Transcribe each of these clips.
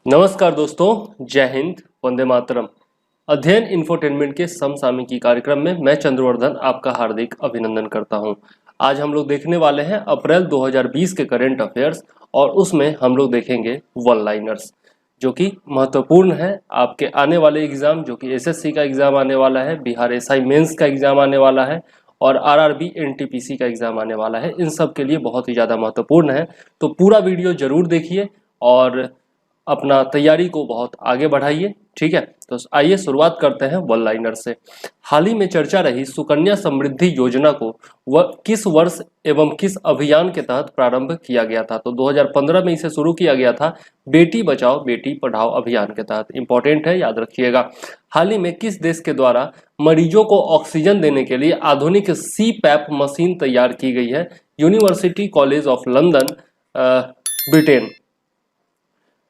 नमस्कार दोस्तों, जय हिंद, वंदे मातरम। अध्ययन इंफोटेनमेंट के समसामयिकी कार्यक्रम में मैं चंद्रवर्धन आपका हार्दिक अभिनंदन करता हूं। आज हम लोग देखने वाले हैं अप्रैल 2020 के करंट अफेयर्स और उसमें हम लोग देखेंगे वन लाइनर्स जो कि महत्वपूर्ण है आपके आने वाले एग्जाम, जो कि एसएससी का एग्जाम आने वाला है, बिहार एसआई मेंस का एग्जाम आने वाला है और आरआरबी एनटीपीसी का एग्जाम आने वाला है। इन सब के लिए बहुत ही ज़्यादा महत्वपूर्ण है, तो पूरा वीडियो जरूर देखिए और अपना तैयारी को बहुत आगे बढ़ाइए। ठीक है, तो आइए शुरुआत करते हैं वन लाइनर से। हाल ही में चर्चा रही सुकन्या समृद्धि योजना को किस वर्ष एवं किस अभियान के तहत प्रारंभ किया गया था? तो 2015 में इसे शुरू किया गया था बेटी बचाओ बेटी पढ़ाओ अभियान के तहत। इंपॉर्टेंट है, याद रखिएगा। हाल ही में किस देश के द्वारा मरीजों को ऑक्सीजन देने के लिए आधुनिक सी पैप मशीन तैयार की गई है? University college of London, Britain.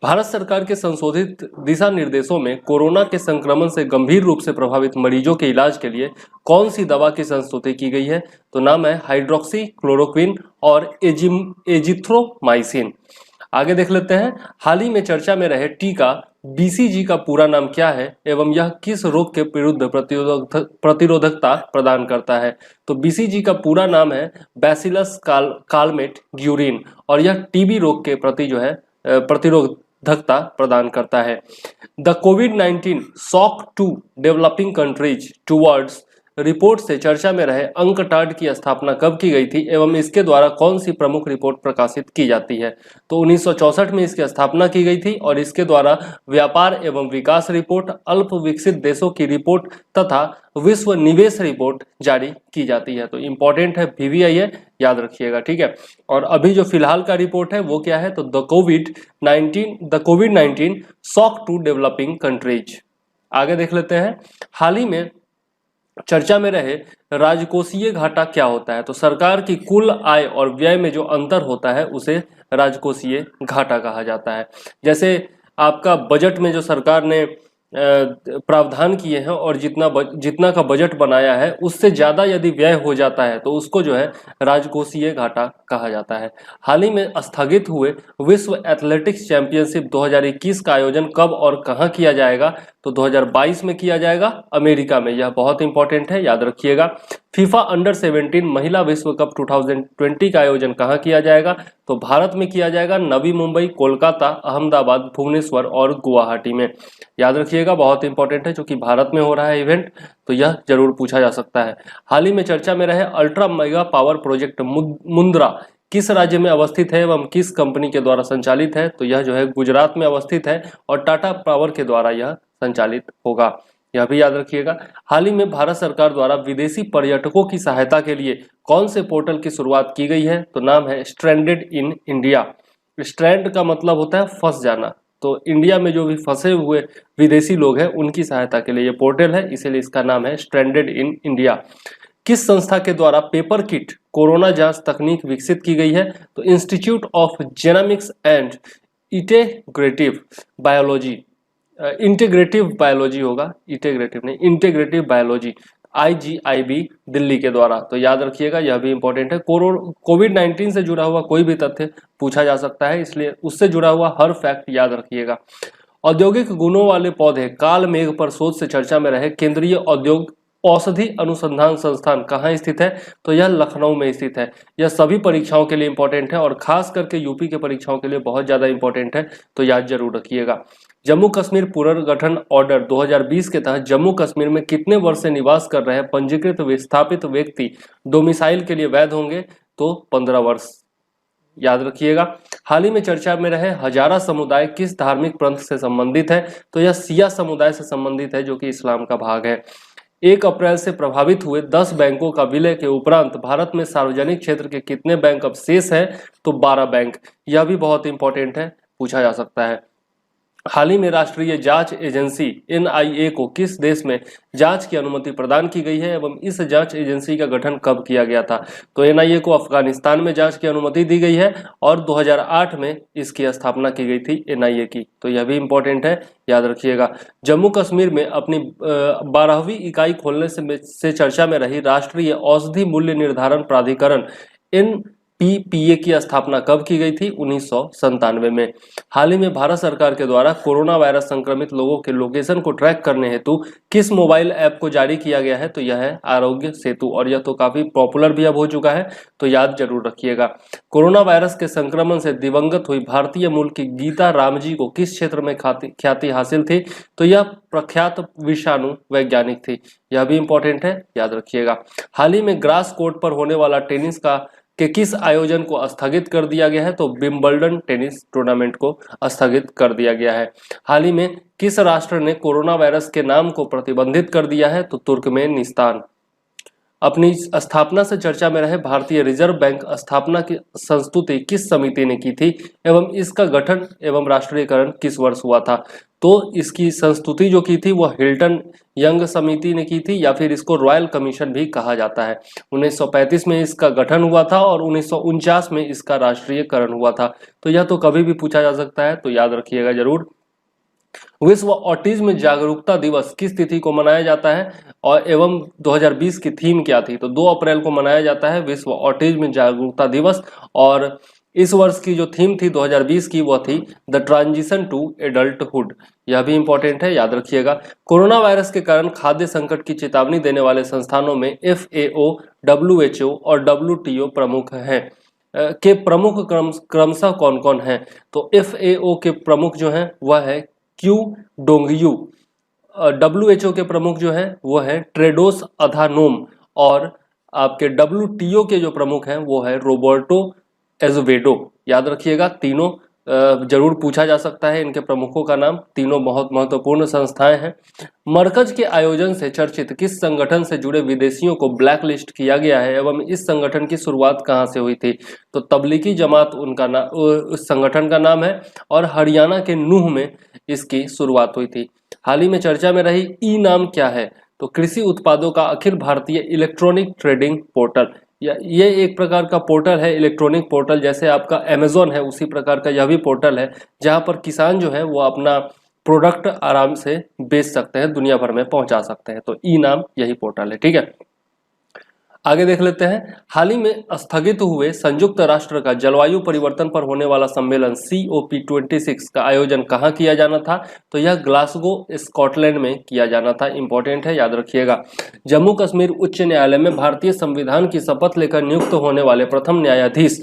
Bharat सरकार के संशोधित दिशा निर्देशों में कोरोना के संक्रमण से गंभीर रूप से प्रभावित मरीजों के इलाज के लिए कौन सी दवा की संस्तुति की गई है? तो नाम है हाइड्रोक्सी क्लोरोक्विन और एजिथ्रोमाइसिन। आगे देख लेते हैं। हाल ही में चर्चा में रहे टीका बीसीजी का पूरा नाम क्या है एवं यह किस रोग के विरुद्ध प्रतिरोधकता प्रदान करता है? तो बीसीजी का पूरा नाम है बैसिलस कालमेट ग्यूरिन और यह टीबी रोग के प्रति जो है प्रतिरोधकता प्रदान करता है। द कोविड-19 shock to developing countries towards report से चर्चा में रहे अंकटाड की स्थापना कब की गई थी एवं इसके द्वारा कौन सी प्रमुख रिपोर्ट प्रकाशित की जाती है? तो 1964 में इसकी स्थापना की गई थी और इसके द्वारा व्यापार एवं विकास रिपोर्ट, अल्प विकसित देशों की रिपोर्ट तथा विश्व निवेश रिपोर्ट जारी की जाती है। तो इंपॉर्टेंट है, वीवीआई है, याद रखिएगा। ठीक है, और अभी जो फिलहाल का रिपोर्ट है वो क्या है? तो द कोविड-19 शॉक टू डेवलपिंग कंट्रीज। आगे देख लेते हैं। हाल ही में चर्चा में रहे राजकोषीय घाटा क्या होता है? तो सरकार की कुल आय और व्यय में जो अंतर होता है उसे राजकोषीय घाटा कहा जाता है। जैसे आपका बजट में जो सरकार ने प्रावधान किए हैं और जितना का बजट बनाया है उससे ज़्यादा यदि व्यय हो जाता है तो उसको जो है राजकोषीय घाटा कहा जाता है। हाल ही में स्थगित हुए विश्व एथलेटिक्स चैंपियनशिप 2021 का आयोजन कब और कहां किया जाएगा? तो 2022 में किया जाएगा, अमेरिका में। यह बहुत इंपॉर्टेंट है, याद रखिएगा। फीफा अंडर 17 महिला विश्व कप 2020 का आयोजन कहां किया जाएगा? तो भारत में किया जाएगा, नवी मुंबई, कोलकाता, अहमदाबाद, भुवनेश्वर और गुवाहाटी में। याद रखिएगा, बहुत इंपॉर्टेंट है, जो कि भारत में हो रहा है इवेंट, तो यह जरूर पूछा जा सकता है। हाल ही में चर्चा में रहे ultra mega power project Mundra किस राज्य में अवस्थित है एवं किस कंपनी के द्वारा संचालित है? तो यह जो है गुजरात में अवस्थित है और टाटा पावर के द्वारा यह संचालित होगा, यह भी याद रखिएगा। हाल ही में भारत सरकार द्वारा विदेशी पर्यटकों की सहायता के लिए कौन से पोर्टल की शुरुआत की गई है? तो नाम है स्ट्रैंडेड इन इंडिया। स्ट्रैंड का मतलब होता है फंस जाना, तो इंडिया में जो भी फंसे हुए विदेशी लोग हैं उनकी सहायता के लिए ये पोर्टल है, इसीलिए इसका नाम है स्ट्रैंडेड इन इंडिया। किस संस्था के द्वारा पेपर किट कोरोना जांच तकनीक विकसित की गई है? तो institute of genomics and integrative biology, integrative biology होगा, इंटीग्रेटिव नहीं, इंटीग्रेटिव बायोलॉजी, IGIB दिल्ली के द्वारा। तो याद रखिएगा, यह भी इंपॉर्टेंट है। कोविड-19 से जुड़ा हुआ कोई भी तथ्य पूछा जा सकता है, इसलिए उससे जुड़ा हुआ हर फैक्ट याद रखिएगा। औद्योगिक गुणों वाले पौधे काल मेघ पर शोध से चर्चा में रहे केंद्रीय औषधि अनुसंधान संस्थान कहाँ स्थित है? तो यह लखनऊ में स्थित है। यह सभी परीक्षाओं के लिए इंपॉर्टेंट है और खास करके यूपी के परीक्षाओं के लिए बहुत ज्यादा इंपॉर्टेंट है, तो याद जरूर रखिएगा। जम्मू कश्मीर पुनर्गठन ऑर्डर 2020 के तहत जम्मू कश्मीर में कितने वर्ष से निवास कर रहे पंजीकृत विस्थापित व्यक्ति डोमिसाइल के लिए वैध होंगे? तो 15 वर्ष, याद रखिएगा। हाल ही में चर्चा में रहे हजारा समुदाय किस धार्मिक पंथ से संबंधित है? तो यह सिया समुदाय से संबंधित है, जो कि इस्लाम का भाग है। 1 अप्रैल से प्रभावित हुए 10 बैंकों का विलय के उपरांत भारत में सार्वजनिक क्षेत्र के कितने बैंक अब शेष है? तो 12 बैंक, यह भी बहुत इंपॉर्टेंट है, पूछा जा सकता है। हाल ही में राष्ट्रीय जांच एजेंसी NIA को किस देश में जांच की अनुमति प्रदान की गई है एवं इस जांच एजेंसी का गठन कब किया गया था? तो NIA को अफगानिस्तान में जांच की अनुमति दी गई है और 2008 में इसकी स्थापना की गई थी NIA की, तो यह भी इंपॉर्टेंट है, याद रखिएगा। जम्मू कश्मीर में अपनी 12वीं इकाई खोलने से चर्चा में रही राष्ट्रीय औषधि मूल्य निर्धारण प्राधिकरण पीपीए की स्थापना कब की गई थी? 1997 में। हाल ही में भारत सरकार के द्वारा कोरोना वायरस संक्रमित लोगों के लोकेशन को ट्रैक करने हेतु किस मोबाइल ऐप को जारी किया गया है? तो यह है आरोग्य सेतु, और यह तो काफी पॉपुलर भी अब हो चुका है, तो याद जरूर रखिएगा। कोरोना वायरस के संक्रमण से दिवंगत हुई भारतीय मूल की गीता राम जी को किस क्षेत्र में ख्याति हासिल थी? तो यह प्रख्यात विषाणु वैज्ञानिक थी। यह भी इंपॉर्टेंट है, याद रखिएगा। हाल ही में ग्रास कोर्ट पर होने वाला टेनिस के किस आयोजन को स्थगित कर दिया गया है? तो विंबलडन टेनिस टूर्नामेंट को स्थगित कर दिया गया है। हाल ही में किस राष्ट्र ने कोरोना वायरस के नाम को प्रतिबंधित कर दिया है? तो तुर्कमेनिस्तान। अपनी स्थापना से चर्चा में रहे भारतीय रिजर्व बैंक स्थापना की संस्तुति किस समिति ने की थी एवं इसका गठन एवं राष्ट्रीयकरण किस वर्ष हुआ था? तो इसकी संस्तुति जो की थी वह हिल्टन यंग समिति ने की थी, या फिर इसको रॉयल कमीशन भी कहा जाता है। 1935 में इसका गठन हुआ था और 1949 में इसका राष्ट्रीयकरण हुआ था। तो यह तो कभी भी पूछा जा सकता है, तो याद रखिएगा जरूर। विश्व ऑटिज्म जागरूकता दिवस किस तिथि को मनाया जाता है और एवं 2020 की थीम क्या थी? तो 2 अप्रैल को मनाया जाता है विश्व ऑटिज्म जागरूकता दिवस, और इस वर्ष की जो थीम थी 2020 की वह थी द ट्रांजिशन टू एडल्टहुड। यह भी इंपॉर्टेंट है, याद रखिएगा। कोरोना वायरस के कारण खाद्य संकट की चेतावनी देने वाले संस्थानों में FAO, WHO और WTO प्रमुख हैं। के प्रमुख क्रमशः कौन कौन हैं? तो FAO के प्रमुख जो हैं वह है क्यू डोंगयू, WHO के प्रमुख जो है वो है ट्रेडोस अधानोम, और आपके WTO के जो प्रमुख हैं वो है रोबर्टो एजवेडो। याद रखिएगा, तीनों जरूर पूछा जा सकता है इनके प्रमुखों का नाम। तीनों बहुत महत्वपूर्ण संस्थाएं हैं। मरकज के आयोजन से चर्चित किस संगठन से जुड़े विदेशियों को ब्लैक लिस्ट किया गया है एवं इस संगठन की शुरुआत कहां से हुई थी? तो तबलीगी जमात उनका नाम, उस संगठन का नाम है, और हरियाणा के नूह में इसकी शुरुआत हुई थी। हाल ही में चर्चा में रही ई नाम क्या है? तो कृषि उत्पादों का Akhil Bharatiya electronic trading portal. ये एक प्रकार का पोर्टल है, इलेक्ट्रॉनिक पोर्टल, जैसे आपका अमेजोन है उसी प्रकार का यह भी पोर्टल है, जहां पर किसान जो है वो अपना प्रोडक्ट आराम से बेच सकते हैं, दुनिया भर में पहुंचा सकते हैं। तो ई नाम यही पोर्टल है, ठीक है। आगे देख लेते हैं। हाल ही में स्थगित हुए संयुक्त राष्ट्र का जलवायु परिवर्तन पर होने वाला सम्मेलन COP26 का आयोजन कहाँ किया जाना था? तो यह ग्लासगो स्कॉटलैंड में किया जाना था। इंपॉर्टेंट है, याद रखिएगा। जम्मू कश्मीर उच्च न्यायालय में भारतीय संविधान की शपथ लेकर नियुक्त होने वाले प्रथम न्यायाधीश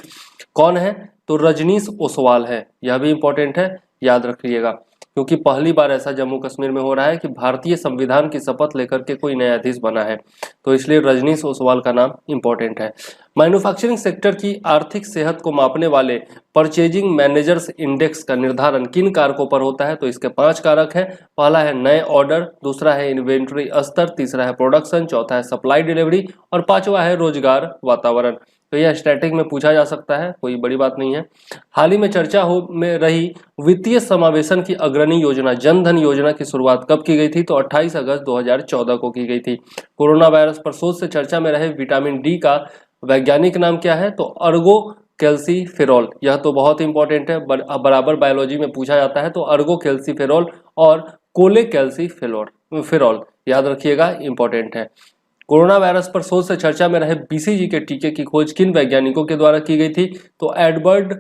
कौन है? तो रजनीश ओसवाल है। यह भी इंपॉर्टेंट है, याद रखिएगा, क्योंकि पहली बार ऐसा जम्मू कश्मीर में हो रहा है कि भारतीय संविधान की शपथ लेकर के कोई न्यायाधीश बना है, तो इसलिए रजनीश ओसवाल का नाम इंपॉर्टेंट है। मैन्युफैक्चरिंग सेक्टर की आर्थिक सेहत को मापने वाले परचेजिंग मैनेजर्स इंडेक्स का निर्धारण किन कारकों पर होता है? तो इसके 5 कारक हैं। पहला है नए ऑर्डर, दूसरा है इन्वेंट्री स्तर, तीसरा है प्रोडक्शन, चौथा है सप्लाई डिलीवरी, और 5वां है रोजगार वातावरण। तो यह स्टैटिक में पूछा जा सकता है, कोई बड़ी बात नहीं है। हाल ही में चर्चा में रही वित्तीय समावेशन की अग्रणी योजना जन धन योजना की शुरुआत कब की गई थी? तो 28 अगस्त 2014 को की गई थी। कोरोना वायरस पर शोध से चर्चा में रहे विटामिन डी का वैज्ञानिक नाम क्या है? तो अर्गो कैल्सीफेरॉल। यह तो बहुत इंपॉर्टेंट है, बराबर बायोलॉजी में पूछा जाता है। तो अर्गो कैल्सीफेरॉल और कोले कैल्सीफेरॉल, याद रखिएगा, इंपॉर्टेंट है। कोरोना वायरस पर शोध से चर्चा में रहे BCG के टीके की खोज किन वैज्ञानिकों के द्वारा की गई थी? तो एडवर्ड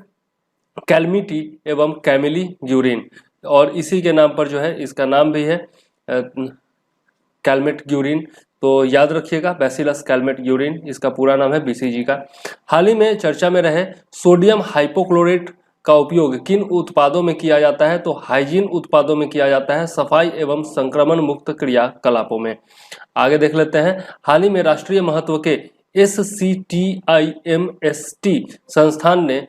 कैल्मिटी एवं कैमिली ग्यूरिन, और इसी के नाम पर जो है इसका नाम भी है कैल्मेट ग्यूरिन। तो याद रखिएगा, बैसिलस कैल्मेट ग्यूरिन इसका पूरा नाम है BCG का। हाल ही में चर्चा में रहे सोडियम हाइपोक्लोरेट का उपयोग किन उत्पादों में किया जाता है? तो हाइजीन उत्पादों में किया जाता है, सफाई एवं संक्रमण मुक्त क्रियाकलापों में। आगे देख लेते हैं। हाल ही में राष्ट्रीय महत्व के SCTIMST संस्थान ने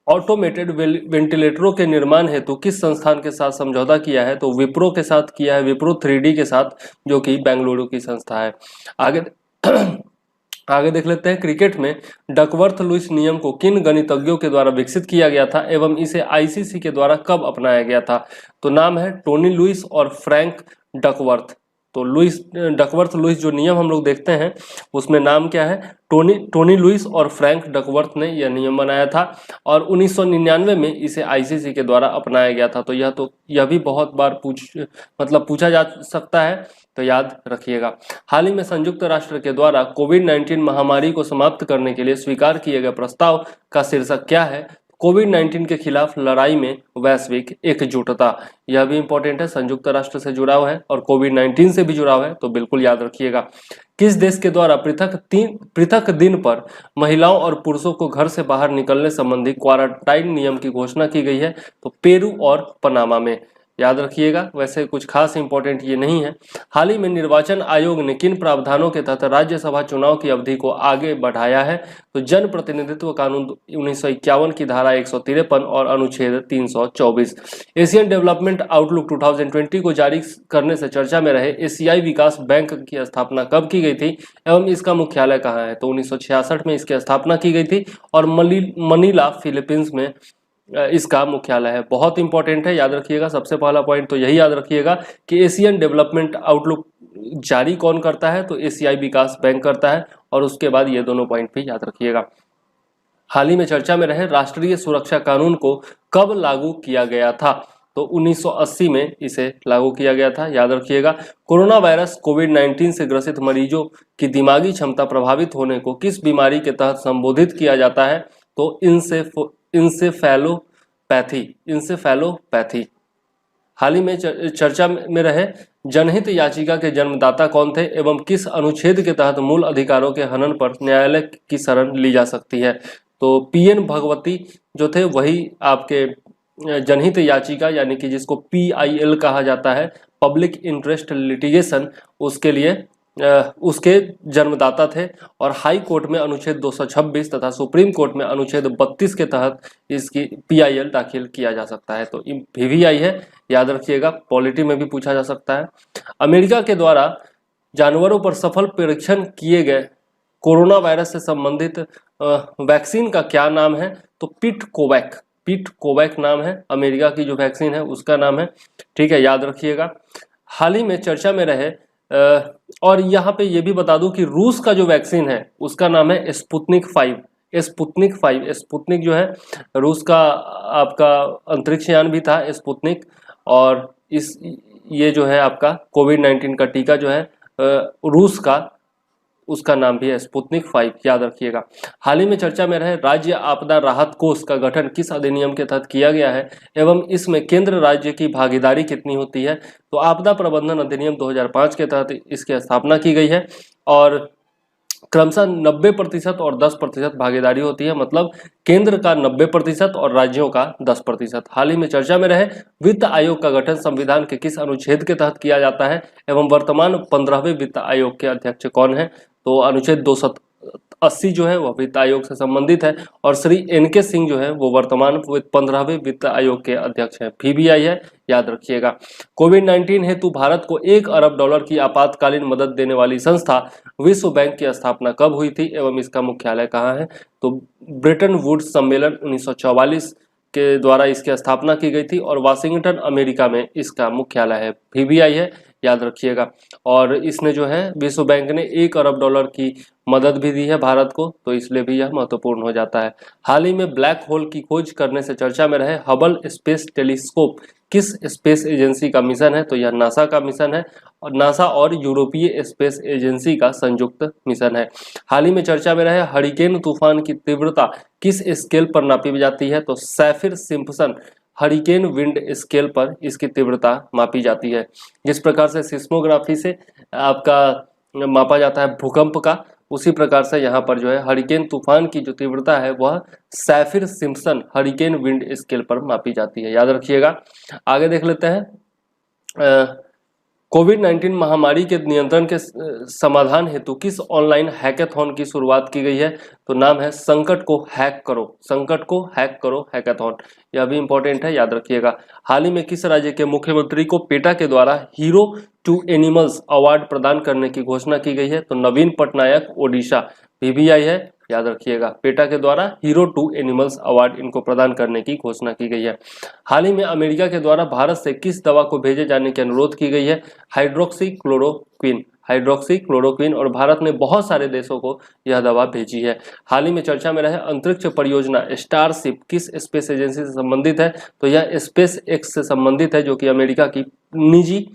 ऑटोमेटेड वेंटिलेटरों के निर्माण हेतु किस संस्थान के साथ समझौता किया है? तो विप्रो के साथ किया है, विप्रो 3D के साथ, जो कि बेंगलुरु की संस्था है। आगे देख लेते हैं। क्रिकेट में डकवर्थ लुईस नियम को किन गणितज्ञों के द्वारा विकसित किया गया था एवं इसे ICC के द्वारा कब अपनाया गया था? तो नाम है टोनी लुईस और फ्रैंक डकवर्थ। तो डकवर्थ लुईस जो नियम हम लोग देखते हैं उसमें नाम क्या है, टोनी लुईस और फ्रैंक डकवर्थ ने यह नियम बनाया था और 1999 में इसे आईसीसी के द्वारा अपनाया गया था। तो यह भी बहुत बार पूछा जा सकता है, तो याद रखिएगा। हाल ही में संयुक्त राष्ट्र के द्वारा कोविड-19 महामारी को समाप्त करने के लिए स्वीकार किए गए प्रस्ताव का शीर्षक क्या है? कोविड-19 के खिलाफ लड़ाई में वैश्विक एकजुटता। यह भी इंपॉर्टेंट है, संयुक्त राष्ट्र से जुड़ा हुआ है और कोविड-19 से भी जुड़ा हुआ है, तो बिल्कुल याद रखिएगा। किस देश के द्वारा पृथक दिन पर महिलाओं और पुरुषों को घर से बाहर निकलने संबंधी क्वारंटाइन नियम की घोषणा की गई है? तो पेरू और पनामा में, याद रखिएगा। वैसे कुछ खास इंपॉर्टेंट ये नहीं है। हाल ही में निर्वाचन आयोग ने किन प्रावधानों के तहत राज्यसभा चुनाव की अवधि को आगे बढ़ाया है? तो जन प्रतिनिधित्व कानून 1951 की धारा 153 और अनुच्छेद 324। एशियन डेवलपमेंट आउटलुक 2020 को जारी करने से चर्चा में रहे एशियाई विकास बैंक की स्थापना कब की गई थी एवं इसका मुख्यालय कहाँ है? तो 1966 में इसकी स्थापना की गई थी और मनीला फिलीपींस में इसका मुख्यालय है। बहुत इंपॉर्टेंट है, याद रखिएगा। सबसे पहला पॉइंट तो यही याद रखिएगा कि एशियन डेवलपमेंट आउटलुक जारी कौन करता है? तो एशियाई विकास बैंक करता है और उसके बाद ये दोनों पॉइंट भी याद रखिएगा। हाल ही में चर्चा में रहे राष्ट्रीय सुरक्षा कानून को कब लागू किया गया था? तो 1980 में इसे लागू किया गया था, याद रखिएगा। कोरोना वायरस कोविड-19 से ग्रसित मरीजों की दिमागी क्षमता प्रभावित होने को किस बीमारी के तहत संबोधित किया जाता है? तो इंसेफेलोपैथी। हाल ही में चर्चा में रहे जनहित याचिका के जन्मदाता कौन थे एवं किस अनुच्छेद के तहत मूल अधिकारों के हनन पर न्यायालय की शरण ली जा सकती है? तो पीएन भगवती जो थे वही आपके जनहित याचिका यानी कि जिसको PIL कहा जाता है, पब्लिक इंटरेस्ट लिटिगेशन, उसके लिए उसके जन्मदाता थे और हाई कोर्ट में अनुच्छेद 226 तथा सुप्रीम कोर्ट में अनुच्छेद 32 के तहत इसकी PIL दाखिल किया जा सकता है। तो VVI है, याद रखिएगा। पॉलिटी में भी पूछा जा सकता है। अमेरिका के द्वारा जानवरों पर सफल परीक्षण किए गए कोरोना वायरस से संबंधित वैक्सीन का क्या नाम है? तो पिटकोवैक नाम है, अमेरिका की जो वैक्सीन है उसका नाम है, ठीक है, याद रखिएगा। हाल ही में चर्चा में रहे और यहाँ पे ये भी बता दूं कि रूस का जो वैक्सीन है उसका नाम है स्पुतनिक 5। स्पुतनिक जो है रूस का आपका अंतरिक्ष यान भी था स्पुतनिक, और ये जो है आपका कोविड-19 का टीका जो है रूस का, उसका नाम भी है स्पुतनिक 5, याद रखिएगा। हाल ही में चर्चा में रहे राज्य आपदा राहत कोष का गठन किस अधिनियम के तहत किया गया है एवं इसमें केंद्र राज्य की भागीदारी कितनी होती है? तो आपदा प्रबंधन अधिनियम 2005 के तहत इसकी स्थापना की गई है और क्रमशः 90% और 10% भागीदारी होती है, मतलब केंद्र का 90% और राज्यों का 10%। हाल ही में चर्चा में रहे वित्त आयोग का गठन संविधान के किस अनुच्छेद के तहत किया जाता है एवं वर्तमान 15वें वित्त आयोग के अध्यक्ष कौन है? तो अनुच्छेद 280 जो है वह वित्त आयोग से संबंधित है और श्री NK सिंह जो है वो वर्तमान 15वें वित्त आयोग के अध्यक्ष हैं। VVI है, याद रखिएगा। कोविड-19 हेतु भारत को $1 अरब की आपातकालीन मदद देने वाली संस्था विश्व बैंक की स्थापना कब हुई थी एवं इसका मुख्यालय कहाँ है? तो ब्रेटन वुड्स सम्मेलन 1944 के द्वारा इसकी स्थापना की गई थी और वाशिंगटन अमेरिका में इसका मुख्यालय है। VVI है, याद रखिएगा। और इसने जो है विश्व बैंक ने $1 अरब की मदद भी दी है भारत को, तो इसलिए भी यह महत्वपूर्ण हो जाता है। हाल ही में ब्लैक होल की खोज करने से चर्चा में रहे हबल स्पेस टेलीस्कोप किस स्पेस एजेंसी का मिशन है? तो यह नासा का मिशन है और नासा और यूरोपीय स्पेस एजेंसी का संयुक्त मिशन है। हाल ही में चर्चा में रहे हरिकेन तूफान की तीव्रता किस स्केल पर नापी जाती है? तो सैफिर सिम्पसन हरिकेन विंड स्केल पर इसकी तीव्रता मापी जाती है। जिस प्रकार से सिस्मोग्राफी से आपका मापा जाता है भूकंप का, उसी प्रकार से यहाँ पर जो है हरिकेन तूफान की जो तीव्रता है वह सैफिर सिम्पसन हरिकेन विंड स्केल पर मापी जाती है, याद रखिएगा। आगे देख लेते हैं कोविड-19 महामारी के नियंत्रण के समाधान हेतु किस ऑनलाइन हैकाथॉन की शुरुआत की गई है? तो नाम है संकट को हैक करो हैकाथॉन। यह भी इंपॉर्टेंट है, याद रखिएगा। हाल ही में किस राज्य के मुख्यमंत्री को पेटा के द्वारा हीरो टू एनिमल्स अवार्ड प्रदान करने की घोषणा की गई है? तो नवीन पटनायक ओडिशा। VVI है, याद रखिएगा। पेटा के द्वारा हीरो टू एनिमल्स अवार्ड इनको प्रदान करने की घोषणा की गई है। हाल ही में अमेरिका के द्वारा भारत से किस दवा को भेजे जाने की अनुरोध की गई है? हाइड्रोक्सी क्लोरोक्विन, और भारत ने बहुत सारे देशों को यह दवा भेजी है। हाल ही में चर्चा में रहे अंतरिक्ष परियोजना स्टारशिप किस स्पेस एजेंसी से संबंधित है? तो यह स्पेस एक्स से संबंधित है, जो कि अमेरिका की निजी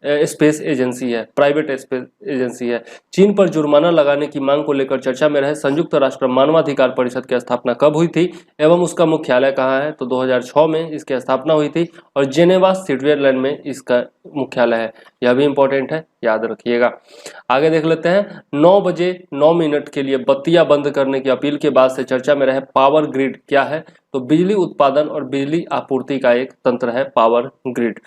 स्पेस एजेंसी है, प्राइवेट स्पेस एजेंसी है। चीन पर जुर्माना लगाने की मांग को लेकर चर्चा में रहे संयुक्त राष्ट्र मानवाधिकार परिषद की स्थापना कब हुई थी एवं उसका मुख्यालय कहाँ है? तो 2006 में इसकी स्थापना हुई थी और जेनेवा स्विट्जरलैंड में इसका मुख्यालय है। यह भी इंपॉर्टेंट है, याद रखिएगा। आगे देख लेते हैं। 9 बजे 9 मिनट के लिए बत्तियां बंद करने की अपील के बाद से चर्चा में रहे पावर ग्रिड क्या है? तो बिजली उत्पादन और बिजली आपूर्ति का एक तंत्र है पावर ग्रिड।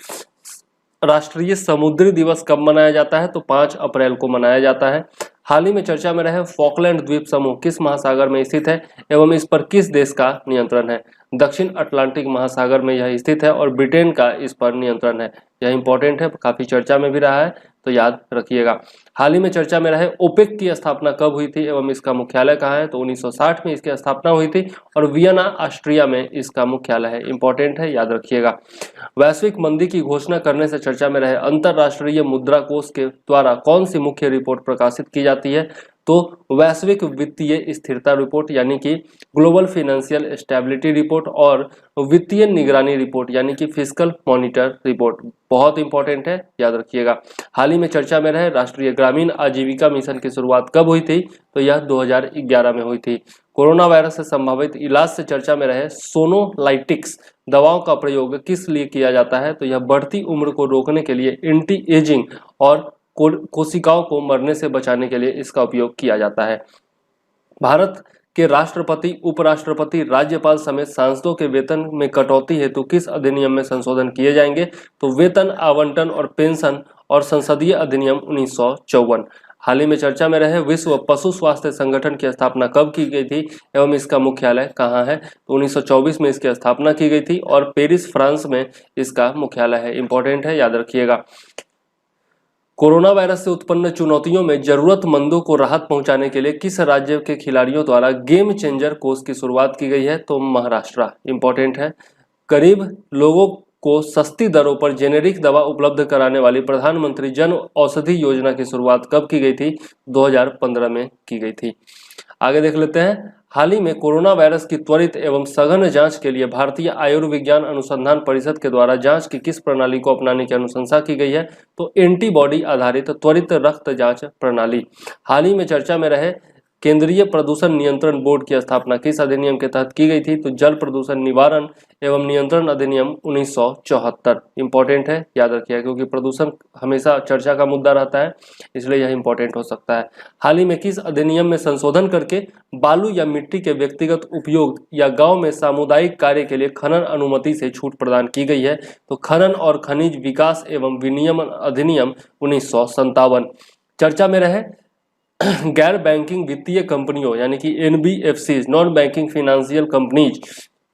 राष्ट्रीय समुद्री दिवस कब मनाया जाता है? तो 5 अप्रैल को मनाया जाता है। हाल ही में चर्चा में रहे फॉकलैंड द्वीप समूह किस महासागर में स्थित है एवं इस पर किस देश का नियंत्रण है? दक्षिण अटलांटिक महासागर में यह स्थित है और ब्रिटेन का इस पर नियंत्रण है। यह इंपॉर्टेंट है, काफी चर्चा में भी रहा है, तो याद रखिएगा। हाल ही में चर्चा में रहे ओपेक की स्थापना कब हुई थी एवं इसका मुख्यालय कहाँ है? तो 1960 में इसकी स्थापना हुई थी और वियना ऑस्ट्रिया में इसका मुख्यालय है। इंपॉर्टेंट है, याद रखिएगा। वैश्विक मंदी की घोषणा करने से चर्चा में रहे अंतरराष्ट्रीय मुद्रा कोष के द्वारा कौन सी मुख्य रिपोर्ट प्रकाशित की जाती है? तो वैश्विक वित्तीय स्थिरता रिपोर्ट यानी कि ग्लोबल फाइनेंशियल स्टेबिलिटी रिपोर्ट और वित्तीय निगरानी रिपोर्ट यानी कि फिस्कल मॉनिटर रिपोर्ट बहुत इंपॉर्टेंट है, याद रखिएगा। हाल ही में चर्चा में रहे राष्ट्रीय ग्रामीण आजीविका मिशन की शुरुआत कब हुई थी? तो यह 2011 में हुई थी। कोरोना वायरस से संभावित इलाज से चर्चा में रहे सोनोलाइटिक्स दवाओं का प्रयोग किस लिए किया जाता है? तो यह बढ़ती उम्र को रोकने के लिए, एंटी एजिंग और कोशिकाओं को मरने से बचाने के लिए इसका उपयोग किया जाता है। भारत के राष्ट्रपति, उपराष्ट्रपति, राज्यपाल समेत सांसदों के वेतन में कटौती हेतु किस अधिनियम में संशोधन किए जाएंगे? तो वेतन आवंटन और पेंशन और संसदीय अधिनियम 1954। हाल ही में चर्चा में रहे विश्व पशु स्वास्थ्य संगठन की स्थापना कब की गई थी एवं इसका मुख्यालय कहाँ है? तो 1924 में इसकी स्थापना की गई थी और पेरिस फ्रांस में इसका मुख्यालय है। इंपॉर्टेंट है, याद रखिएगा। कोरोना वायरस से उत्पन्न चुनौतियों में जरूरतमंदों को राहत पहुंचाने के लिए किस राज्य के खिलाड़ियों द्वारा गेम चेंजर कोष की शुरुआत की गई है? तो महाराष्ट्र। इंपॉर्टेंट है। गरीब लोगों को सस्ती दरों पर जेनेरिक दवा उपलब्ध कराने वाली प्रधानमंत्री जन औषधि योजना की शुरुआत कब की गई थी? 2015 में की गई थी। आगे देख लेते हैं। हाल ही में कोरोना वायरस की त्वरित एवं सघन जांच के लिए भारतीय आयुर्विज्ञान अनुसंधान परिषद के द्वारा जांच की किस प्रणाली को अपनाने की अनुशंसा की गई है? तो एंटीबॉडी आधारित त्वरित रक्त जांच प्रणाली। हाल ही में चर्चा में रहे केंद्रीय प्रदूषण नियंत्रण बोर्ड की स्थापना किस अधिनियम के तहत की गई थी? तो जल प्रदूषण निवारण एवं नियंत्रण अधिनियम 1974। इंपॉर्टेंट है, याद रखिएगा, क्योंकि प्रदूषण हमेशा चर्चा का मुद्दा रहता है, इसलिए यह इंपॉर्टेंट हो सकता है। हाल ही में किस अधिनियम में संशोधन करके बालू या मिट्टी के व्यक्तिगत उपयोग या गांव में सामुदायिक कार्य के लिए खनन अनुमति से छूट प्रदान की गई है? तो खनन और खनिज विकास एवं विनियमन अधिनियम 1957। चर्चा में रहे गैर बैंकिंग वित्तीय कंपनियों यानी कि NBFC, non banking financial companies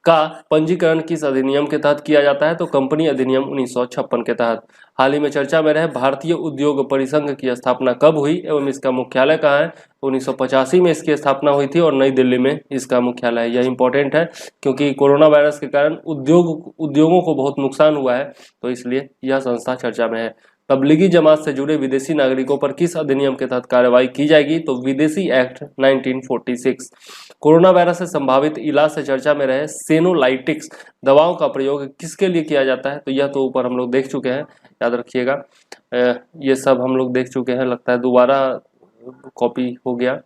का पंजीकरण किस अधिनियम के तहत किया जाता है? तो कंपनी अधिनियम 1956 के तहत। हाल ही में चर्चा में रहे भारतीय उद्योग परिसंघ की स्थापना कब हुई एवं इसका मुख्यालय कहाँ है? 1985 में इसकी स्थापना हुई थी और नई दिल्ली में इसका मुख्यालय है। यह इंपॉर्टेंट है क्योंकि कोरोना वायरस के कारण उद्योगों को बहुत नुकसान हुआ है, तो इसलिए यह संस्था चर्चा में है। तबलीगी जमात से जुड़े विदेशी नागरिकों पर किस अधिनियम के तहत कार्रवाई की जाएगी? तो विदेशी एक्ट 1946। कोरोना वायरस से संभावित इलाज से चर्चा में रहे सेनोलाइटिक्स दवाओं का प्रयोग किसके लिए किया जाता है? तो यह तो ऊपर हम लोग देख चुके हैं, याद रखिएगा। ये सब हम लोग देख चुके हैं, लगता है दोबारा कॉपी हो गया।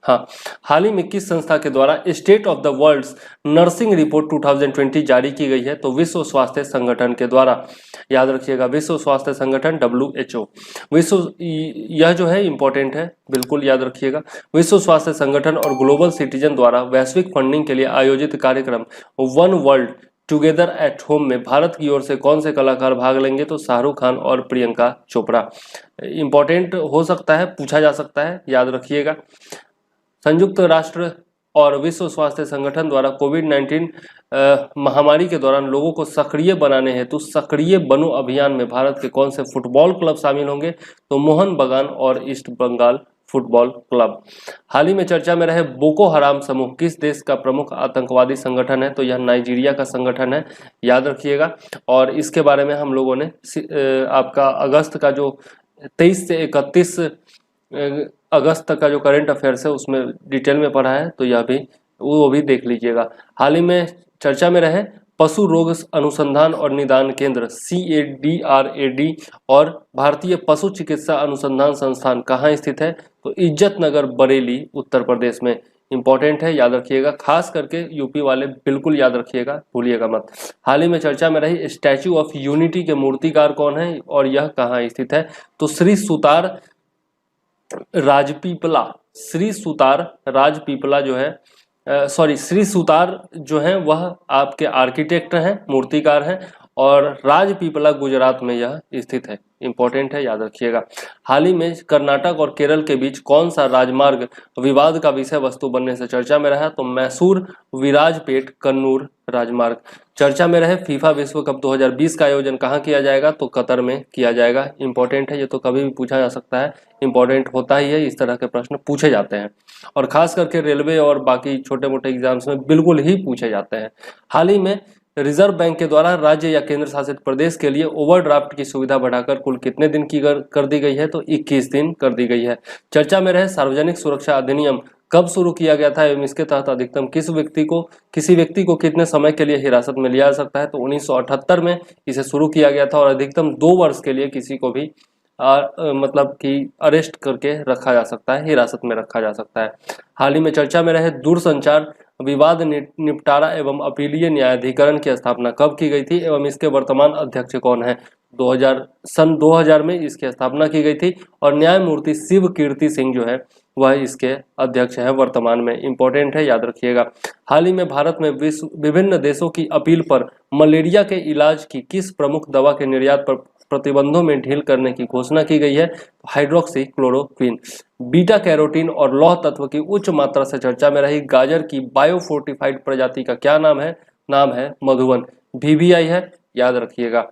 हाँ, हाल ही में किस संस्था के द्वारा State of the World's Nursing Report 2020 जारी की गई है? तो विश्व स्वास्थ्य संगठन के द्वारा। याद रखिएगा, विश्व स्वास्थ्य संगठन WHO। यह जो है इंपॉर्टेंट है, बिल्कुल याद रखिएगा। विश्व स्वास्थ्य संगठन और ग्लोबल सिटीजन द्वारा वैश्विक फंडिंग के लिए आयोजित कार्यक्रम one world together at home में भारत की ओर से कौन से कलाकार भाग लेंगे? तो शाहरुख खान और प्रियंका चोपड़ा। इंपॉर्टेंट हो सकता है, पूछा जा सकता है, याद रखिएगा। संयुक्त राष्ट्र और विश्व स्वास्थ्य संगठन द्वारा कोविड-19 महामारी के दौरान लोगों को सक्रिय बनाने हेतु सक्रिय बनो अभियान में भारत के कौन से फुटबॉल क्लब शामिल होंगे? तो मोहन बगान और ईस्ट बंगाल फुटबॉल क्लब। हाल ही में चर्चा में रहे बोको हराम समूह किस देश का प्रमुख आतंकवादी संगठन है? तो यह नाइजीरिया का संगठन है, याद रखिएगा। और इसके बारे में हम लोगों ने आपका अगस्त का जो 23 से 31 अगस्त तक का जो करंट अफेयर्स है उसमें डिटेल में पढ़ा है, तो यह भी वो भी देख लीजिएगा। हाल ही में चर्चा में रहे पशु रोग अनुसंधान और निदान केंद्र CADRAD और भारतीय पशु चिकित्सा अनुसंधान संस्थान कहाँ स्थित है? तो इज्जत नगर बरेली उत्तर प्रदेश में। इंपॉर्टेंट है, याद रखिएगा, खास करके यूपी वाले बिल्कुल याद रखिएगा, भूलिएगा मत। हाल ही में चर्चा में रही स्टैच्यू ऑफ यूनिटी के मूर्तिकार कौन है और यह कहाँ स्थित है? तो श्री सुतार राजपीपला, श्री सुतार राजपीपला जो है श्री सुतार जो है वह आपके आर्किटेक्ट हैं, मूर्तिकार हैं, और राजपीपला गुजरात में यह स्थित है। इंपॉर्टेंट है, याद रखिएगा। हाल ही में कर्नाटक और केरल के बीच कौन सा राजमार्ग विवाद का विषय वस्तु बनने से चर्चा में रहा? तो मैसूर विराजपेट कन्नूर राजमार्ग। चर्चा में रहे फीफा विश्व कप 2020 का आयोजन कहाँ किया जाएगा? तो कतर में किया जाएगा। इंपॉर्टेंट है, ये तो कभी भी पूछा जा सकता है, इंपॉर्टेंट होता ही है, इस तरह के प्रश्न पूछे जाते हैं और खास करके रेलवे और बाकी छोटे मोटे एग्जाम्स में बिल्कुल ही पूछे जाते हैं। हाल ही में रिजर्व बैंक के द्वारा राज्य या केंद्र शासित प्रदेश के लिए ओवरड्राफ्ट की सुविधा बढ़ाकर कुल कितने दिन की कर दी गई है? तो 21 दिन कर दी गई है। चर्चा में रहे सार्वजनिक सुरक्षा अधिनियम कब शुरू किया गया था एवं इसके तहत अधिकतम किसी व्यक्ति को कितने समय के लिए हिरासत में लिया जा सकता है? तो 1978 में इसे शुरू किया गया था और अधिकतम 2 वर्ष के लिए किसी को भी मतलब कि अरेस्ट करके रखा जा सकता है, हिरासत में रखा जा सकता है। हाल ही में चर्चा में रहे दूरसंचार विवाद निपटारा एवं अपीलीय न्यायाधिकरण की स्थापना कब की गई थी एवं इसके वर्तमान अध्यक्ष कौन है? सन 2000 में इसकी स्थापना की गई थी और न्यायमूर्ति शिव कीर्ति सिंह जो है वह इसके अध्यक्ष है वर्तमान में। इंपॉर्टेंट है, याद रखिएगा। हाल ही में भारत में विभिन्न देशों की अपील पर मलेरिया के इलाज की किस प्रमुख दवा के निर्यात पर प्रतिबंधों में ढील करने की घोषणा की गई है? Hydroxy chloroquine. बीटा कैरोटीन और लौह तत्व की उच्च मात्रा से चर्चा में रही गाजर की बायोफोर्टिफाइड प्रजाति का क्या नाम है? नाम है मधुवन। VBI है, याद रखिएगा।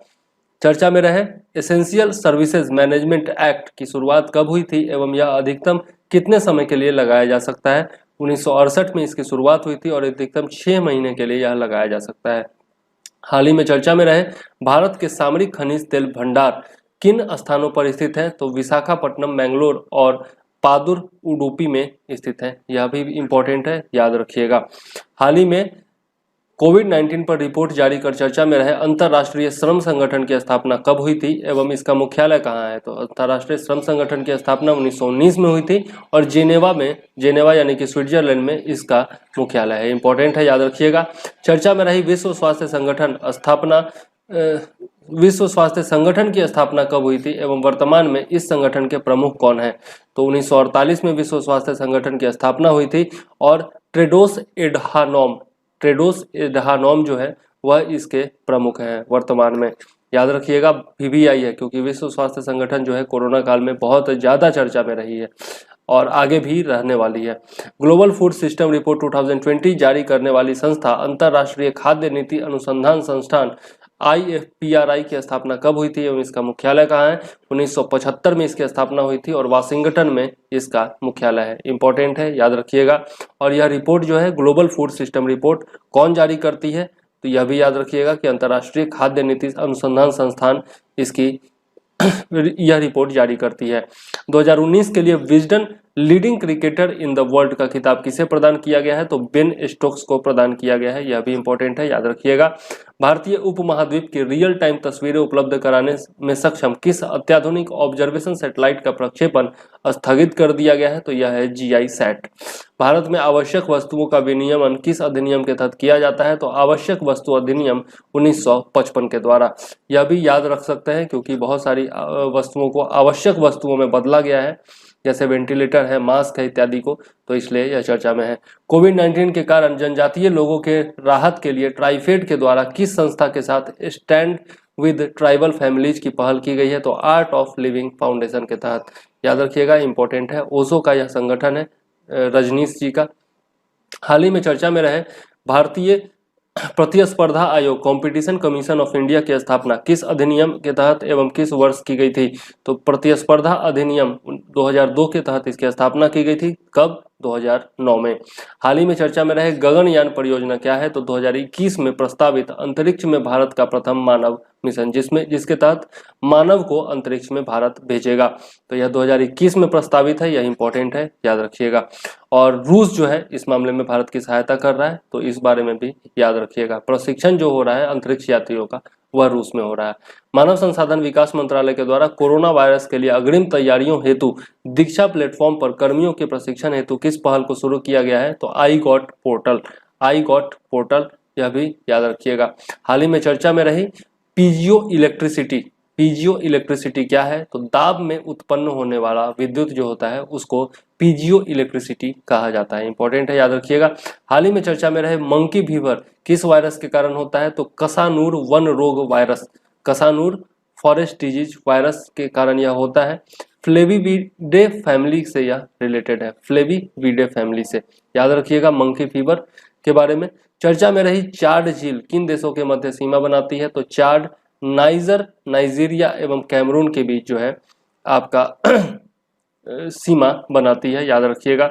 चर्चा में रहे एसेंशियल सर्विसेज मैनेजमेंट एक्ट की शुरुआत कब हुई थी एवं यह अधिकतम कितने समय के लिए लगाया जा सकता है? 1968 में इसकी शुरुआत हुई थी और अधिकतम 6 महीने के लिए यह लगाया जा सकता है। हाल ही में चर्चा में रहे भारत के सामरिक खनिज तेल भंडार किन स्थानों पर स्थित है? तो विशाखापट्टनम, मैंगलोर और पादुर उडुपी में स्थित है। यह भी इंपॉर्टेंट है, याद रखिएगा। हाल ही में कोविड-19 पर रिपोर्ट जारी कर चर्चा में रहे अंतर्राष्ट्रीय श्रम संगठन की स्थापना कब हुई थी एवं इसका मुख्यालय कहाँ है? तो अंतर्राष्ट्रीय श्रम संगठन की स्थापना 1919 में हुई थी और जेनेवा यानी कि स्विट्जरलैंड में इसका मुख्यालय है। इंपॉर्टेंट है, याद रखिएगा। चर्चा में रही विश्व स्वास्थ्य संगठन की स्थापना कब हुई थी एवं वर्तमान में इस संगठन के प्रमुख कौन है? तो 1948 में विश्व स्वास्थ्य संगठन की स्थापना हुई थी और टेड्रोस एडहानोम जो है वह इसके प्रमुख हैं वर्तमान में। याद रखिएगा, VBI है, क्योंकि विश्व स्वास्थ्य संगठन जो है कोरोना काल में बहुत ज़्यादा चर्चा में रही है और आगे भी रहने वाली है। ग्लोबल फूड सिस्टम रिपोर्ट 2020 जारी करने वाली संस्था अंतर्राष्ट्रीय खाद्य नीति अनुसंधान संस्थान IFPRI की स्थापना कब हुई थी एवं इसका मुख्यालय कहाँ है? 1975 में इसकी स्थापना हुई थी और वाशिंगटन में इसका मुख्यालय है। इंपॉर्टेंट है, याद रखिएगा। और यह रिपोर्ट जो है ग्लोबल फूड सिस्टम रिपोर्ट कौन जारी करती है? तो यह भी याद रखिएगा कि अंतर्राष्ट्रीय खाद्य नीति अनुसंधान संस्थान इसकी यह रिपोर्ट जारी करती है। 2019 के लिए Wisden leading cricketer in the world का खिताब किसे प्रदान किया गया है? तो बेन स्टोक्स को प्रदान किया गया है। यह भी इंपॉर्टेंट है, याद रखिएगा। भारतीय उपमहाद्वीप की रियल टाइम तस्वीरें उपलब्ध कराने में सक्षम किस अत्याधुनिक ऑब्जर्वेशन सैटेलाइट का प्रक्षेपण स्थगित कर दिया गया है? तो यह है GISAT। भारत में आवश्यक वस्तुओं का विनियमन किस अधिनियम के तहत किया जाता है? तो आवश्यक वस्तु अधिनियम 1955 के द्वारा। यह भी याद रख सकते हैं क्योंकि बहुत सारी वस्तुओं को आवश्यक वस्तुओं में बदला गया है, जैसे वेंटिलेटर है, मास्क है इत्यादि को, तो इसलिए यह चर्चा में है। कोविड-19 के कारण जनजातीय लोगों के राहत के लिए ट्राइफेड के द्वारा किस संस्था के साथ स्टैंड विद ट्राइबल फैमिलीज की पहल की गई है? तो आर्ट ऑफ लिविंग फाउंडेशन के तहत। याद रखिएगा, इंपॉर्टेंट है। ओशो का यह संगठन है, रजनीश जी का। हाल ही में चर्चा में रहे भारतीय प्रतिस्पर्धा आयोग कंपटीशन कमीशन ऑफ इंडिया की स्थापना किस अधिनियम के तहत एवं किस वर्ष की गई थी? तो प्रतिस्पर्धा अधिनियम 2002 के तहत इसकी स्थापना की गई थी। कब? 2009 में। हाल ही में चर्चा में रहे गगनयान परियोजना क्या है? तो 2021 में प्रस्तावित अंतरिक्ष में भारत का प्रथम मानव मिशन, जिसके तहत मानव को अंतरिक्ष में भारत भेजेगा। तो यह 2021 में प्रस्तावित है, यह इंपॉर्टेंट है, याद रखिएगा। और रूस जो है इस मामले में भारत की सहायता कर रहा है, तो इस बारे में भी याद रखिएगा। प्रशिक्षण जो हो रहा है अंतरिक्ष यात्रियों का, वह रूस में हो रहा है। मानव संसाधन विकास मंत्रालय के द्वारा कोरोना वायरस के लिए अग्रिम तैयारियों हेतु दीक्षा प्लेटफॉर्म पर कर्मियों के प्रशिक्षण हेतु किस पहल को शुरू किया गया है? तो I got portal, I got portal, यह भी याद रखिएगा। हाल ही में चर्चा में रही पीजियो इलेक्ट्रिसिटी। पीजियो इलेक्ट्रिसिटी क्या है? तो दाब में उत्पन्न होने वाला विद्युत जो होता है उसको पीजियो इलेक्ट्रिसिटी कहा जाता है, इंपॉर्टेंट है, याद रखिएगा। हाल ही में चर्चा में रहे मंकी फीवर किस वायरस के कारण होता है? तो कसानूर वन रोग वायरस, कसानूर फॉरेस्ट डिजीज वायरस के कारण यह होता है। फ्लेविविडे फैमिली से यह रिलेटेड है, फ्लेविविडे फैमिली से, याद रखिएगा मंकी फीवर के बारे में। चर्चा में रही चाड झील किन देशों के मध्य सीमा बनाती है? तो चाड नाइजर, नाइजीरिया एवं कैमरून के बीच जो है आपका सीमा बनाती है, याद रखिएगा।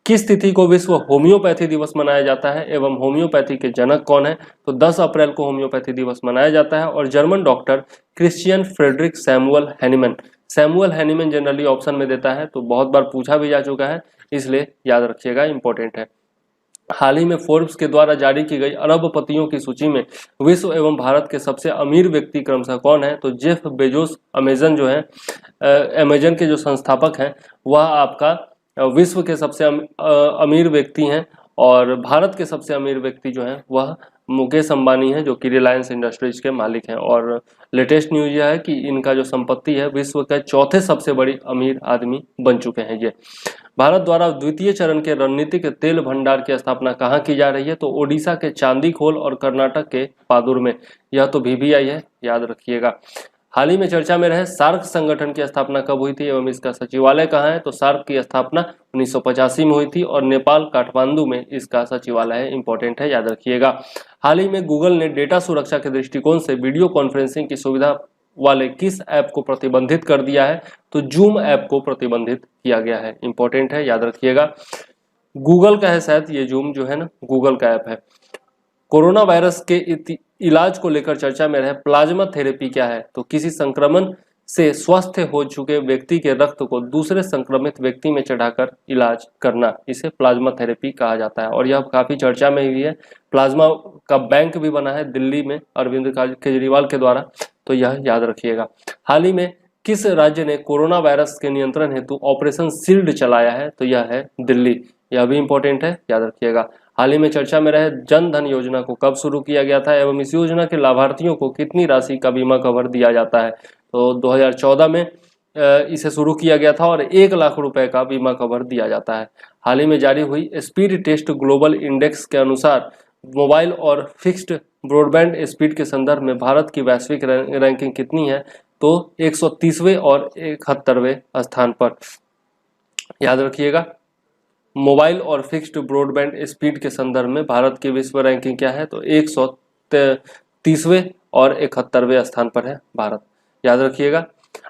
किस तिथि को विश्व होम्योपैथी दिवस मनाया जाता है एवं होम्योपैथी के जनक कौन है? तो 10 अप्रैल को होम्योपैथी दिवस मनाया जाता है। और German doctor Christian Friedrich Samuel Hahnemann, Samuel Hahnemann generally option में देता है, तो बहुत बार पूछा भी जा चुका है, इसलिए याद रखिएगा, इंपॉर्टेंट है। हाल ही में फोर्ब्स के द्वारा जारी की गई अरबपतियों की सूची में विश्व एवं भारत के सबसे अमीर व्यक्ति क्रमशः कौन है? तो जेफ बेजोस, अमेजन जो है, अमेजन के जो संस्थापक हैं, वह आपका विश्व के सबसे अमीर व्यक्ति हैं। और भारत के सबसे अमीर व्यक्ति जो हैं वह मुकेश अंबानी है, जो कि रिलायंस इंडस्ट्रीज के मालिक हैं। और लेटेस्ट न्यूज यह है कि इनका जो संपत्ति है विश्व के चौथे सबसे बड़ी अमीर आदमी बन चुके हैं ये। भारत द्वारा द्वितीय चरण के रणनीतिक तेल भंडार की स्थापना कहाँ की जा रही है? तो ओडिशा के चांदीखोल और कर्नाटक के पादुर में, यह तो VVI है, याद रखिएगा। हाल ही में चर्चा में रहे सार्क संगठन की स्थापना कब हुई थी एवं इसका सचिवालय कहाँ है? तो सार्क की स्थापना 1985 में हुई थी और नेपाल काठमांडू में इसका सचिवालय है, इंपॉर्टेंट है, याद रखिएगा। हाल ही में गूगल ने डेटा सुरक्षा के दृष्टिकोण से वीडियो कॉन्फ्रेंसिंग की सुविधा वाले किस ऐप को प्रतिबंधित कर दिया है? तो जूम ऐप को प्रतिबंधित किया गया है, इंपॉर्टेंट है, याद रखिएगा। गूगल का है शायद ये जूम जो है ना, गूगल का ऐप है। कोरोना वायरस के इलाज को लेकर चर्चा में रहे प्लाज्मा थेरेपी क्या है? तो किसी संक्रमण से स्वस्थ हो चुके व्यक्ति के रक्त को दूसरे संक्रमित व्यक्ति में चढ़ाकर इलाज करना, इसे प्लाज्मा थेरेपी कहा जाता है। और यह काफी चर्चा में हुई है। प्लाज्मा का बैंक भी बना है दिल्ली में अरविंद केजरीवाल के द्वारा, तो यह याद रखिएगा। हाल ही में किस राज्य ने कोरोना वायरस के नियंत्रण हेतु ऑपरेशन शील्ड चलाया है? तो यह है दिल्ली, यह भी इंपॉर्टेंट है, याद रखिएगा। हाल ही में चर्चा में रहे जन धन योजना को कब शुरू किया गया था एवं इस योजना के लाभार्थियों को कितनी राशि का बीमा कवर दिया जाता है? तो 2014 में इसे शुरू किया गया था और 1 लाख रुपए का बीमा कवर दिया जाता है। हाल ही में जारी हुई स्पीड टेस्ट ग्लोबल इंडेक्स के अनुसार मोबाइल और फिक्स्ड ब्रॉडबैंड स्पीड के संदर्भ में भारत की वैश्विक रैंकिंग कितनी है? तो 130वें और 71वें स्थान पर, याद रखिएगा। मोबाइल और फिक्स्ड ब्रॉडबैंड स्पीड के संदर्भ में भारत की विश्व रैंकिंग क्या है? तो 130वें और 71वें स्थान पर है भारत, याद रखिएगा।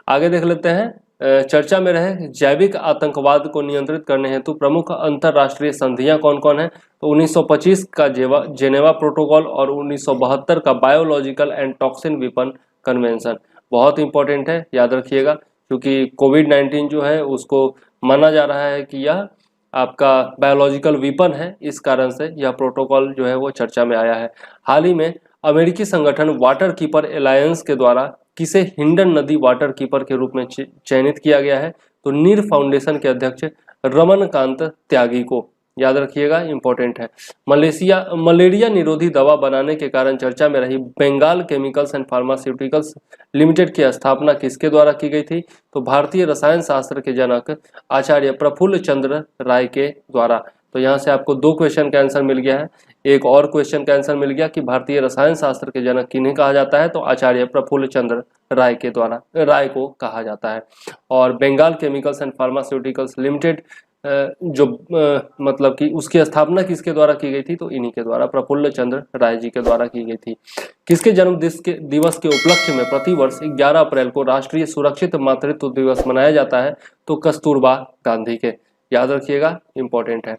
आगे देख लेते हैं। चर्चा में रहे जैविक आतंकवाद को नियंत्रित करने हेतु प्रमुख अंतरराष्ट्रीय संधियां कौन कौन है? तो 1925 का जेनेवा प्रोटोकॉल और 1972 का biological and toxin weapon convention, बहुत इंपॉर्टेंट है, याद रखिएगा, क्योंकि कोविड-19 जो है उसको माना जा रहा है कि यह आपका बायोलॉजिकल वेपन है, इस कारण से यह प्रोटोकॉल जो है वो चर्चा में आया है। हाल ही में अमेरिकी संगठन वाटर कीपर एलायंस के द्वारा किसे हिंडन नदी वाटर कीपर के रूप में चयनित किया गया है? तो नीर फाउंडेशन के अध्यक्ष रमनकांत त्यागी को, याद रखिएगा, इंपॉर्टेंट है। मलेरिया निरोधी दवा बनाने के कारण चर्चा में रही Bengal chemicals and pharmaceuticals limited की स्थापना किसके द्वारा की गई थी? तो भारतीय रसायन शास्त्र के जनक आचार्य प्रफुल्ल चंद्र राय के द्वारा। तो यहाँ से आपको 2 क्वेश्चन का आंसर मिल गया है। एक और क्वेश्चन का आंसर मिल गया कि भारतीय रसायन शास्त्र के जनक किन्हें कहा जाता है? तो आचार्य प्रफुल्ल चंद्र राय के द्वारा, राय को कहा जाता है। और Bengal chemicals and pharmaceuticals limited जो मतलब कि उसकी स्थापना किसके द्वारा की गई थी, तो इन्हीं के द्वारा, प्रफुल्ल चंद्र राय जी के द्वारा की गई थी। किसके जन्म दिवस के उपलक्ष्य में प्रतिवर्ष 11 अप्रैल को राष्ट्रीय सुरक्षित मातृत्व दिवस मनाया जाता है, तो कस्तूरबा गांधी के, याद रखिएगा, इंपॉर्टेंट है।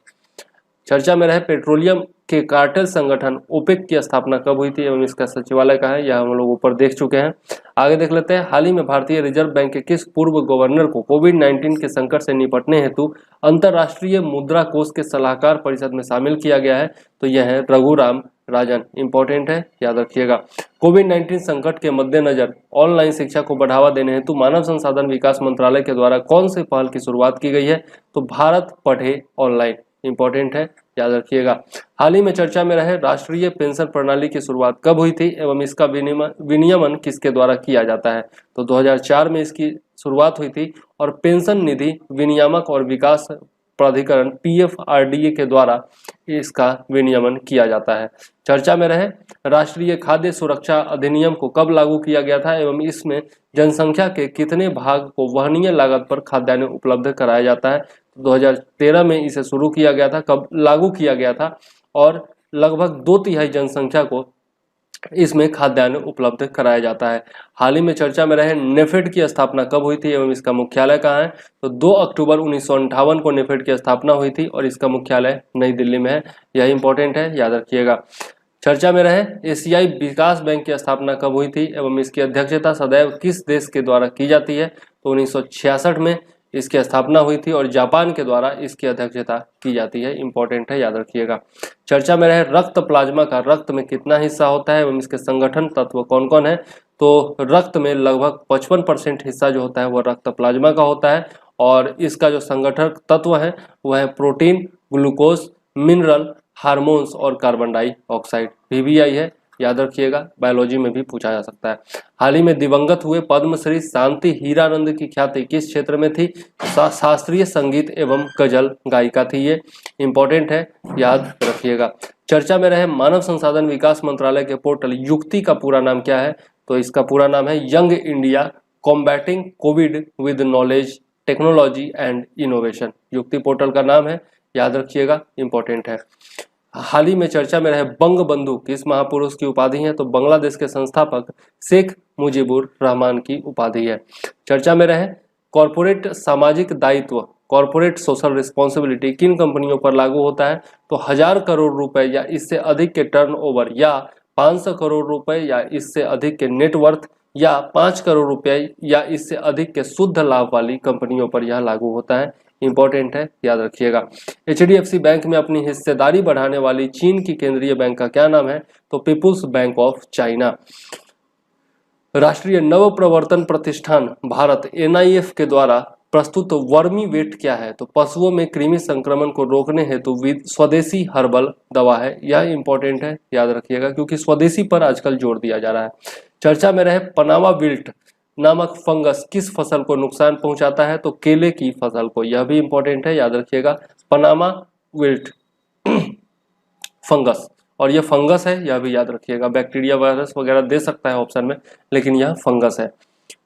चर्चा में रहे पेट्रोलियम के कार्टेल संगठन ओपेक की स्थापना कब हुई थी एवं इसका सचिवालय कहाँ है, यह हम लोग ऊपर देख चुके हैं। आगे देख लेते हैं, हाल ही में भारतीय रिजर्व बैंक के किस पूर्व गवर्नर को कोविड-19 के संकट से निपटने हेतु अंतर्राष्ट्रीय मुद्रा कोष के सलाहकार परिषद में शामिल किया गया है, तो यह है रघुराम राजन, इंपॉर्टेंट है, याद रखिएगा। कोविड-19 संकट के मद्देनजर ऑनलाइन शिक्षा को बढ़ावा देने हेतु मानव संसाधन विकास मंत्रालय के द्वारा कौन से पहल की शुरुआत की गई है, तो भारत पढ़े ऑनलाइन, इंपॉर्टेंट है, याद रखिएगा। हाल ही में चर्चा में रहे राष्ट्रीय पेंशन प्रणाली की शुरुआत कब हुई थी एवं इसका विनियमन किसके द्वारा किया जाता है, तो 2004 में इसकी शुरुआत हुई थी और पेंशन निधि विनियामक और विकास प्राधिकरण PFRDA के द्वारा इसका विनियमन किया जाता है। चर्चा में रहे राष्ट्रीय खाद्य सुरक्षा अधिनियम को कब लागू किया गया था एवं इसमें जनसंख्या के कितने भाग को वहनीय लागत पर खाद्यान्न उपलब्ध कराया जाता है, 2013 में इसे शुरू किया गया था, कब लागू किया गया था, और लगभग 2/3 जनसंख्या को इसमें खाद्यान्न उपलब्ध कराया जाता है। हाल ही में चर्चा में रहे नेफेड की स्थापना कब हुई थी एवं इसका मुख्यालय कहाँ है, तो 2 अक्टूबर 1958 को नेफेड की स्थापना हुई थी और इसका मुख्यालय नई दिल्ली में है, यह इंपॉर्टेंट है, याद रखिएगा। चर्चा में रहे एशियाई विकास बैंक की स्थापना कब हुई थी एवं इसकी अध्यक्षता सदैव किस देश के द्वारा की जाती है, तो 1966 में इसकी स्थापना हुई थी और जापान के द्वारा इसकी अध्यक्षता की जाती है, इंपॉर्टेंट है, याद रखिएगा। चर्चा में रहे रक्त प्लाज्मा का रक्त में कितना हिस्सा होता है एवं इसके संगठन तत्व कौन कौन है, तो रक्त में लगभग 55% हिस्सा जो होता है वह रक्त प्लाज्मा का होता है और इसका जो संगठन तत्व है वह है प्रोटीन, ग्लूकोज, मिनरल, हार्मोन्स और कार्बन डाइऑक्साइड, PBI है, याद रखिएगा, बायोलॉजी में भी पूछा जा सकता है। हाल ही में दिवंगत हुए पद्मश्री शांति हीरानंद की ख्याति किस क्षेत्र में थी, शास्त्रीय संगीत एवं गजल गायिका थी ये, इंपॉर्टेंट है, याद रखिएगा। चर्चा में रहे मानव संसाधन विकास मंत्रालय के पोर्टल युक्ति का पूरा नाम क्या है, तो इसका पूरा नाम है young India combating Covid with knowledge technology and innovation, युक्ति पोर्टल का नाम है, याद रखिएगा, इंपॉर्टेंट है। हाल ही में चर्चा में रहे बंग बंधु किस महापुरुष की उपाधि है, तो बांग्लादेश के संस्थापक शेख मुजीबुर रहमान की उपाधि है। चर्चा में रहे कॉरपोरेट सामाजिक दायित्व, कॉरपोरेट सोशल रिस्पॉन्सिबिलिटी किन कंपनियों पर लागू होता है, तो 1000 करोड़ रुपए या इससे अधिक के टर्नओवर या 500 करोड़ रुपए या इससे अधिक के नेटवर्थ या 5 करोड़ रुपए या इससे अधिक के शुद्ध लाभ वाली कंपनियों पर यह लागू होता है, इंपॉर्टेंट है, याद रखिएगा। HDFC बैंक में अपनी हिस्सेदारी बढ़ाने वाली चीन की केंद्रीय बैंक का क्या नाम है, तो पीपुल्स बैंक ऑफ चाइना। राष्ट्रीय नव प्रवर्तन प्रतिष्ठान भारत NIF के द्वारा प्रस्तुत वर्मी वेट क्या है, तो पशुओं में कृमि संक्रमण को रोकने हेतु स्वदेशी हर्बल दवा है, यह इंपॉर्टेंट है, याद रखिएगा, क्योंकि स्वदेशी पर आजकल जोर दिया जा रहा है। चर्चा में रहे पनामा विल्ट नामक फंगस किस फसल को नुकसान पहुंचाता है, तो केले की फसल को, यह भी इंपॉर्टेंट है, याद रखिएगा, पनामा विल्ट फंगस, और यह फंगस है, यह भी याद रखिएगा, बैक्टीरिया वायरस वगैरह दे सकता है ऑप्शन में, लेकिन यह फंगस है।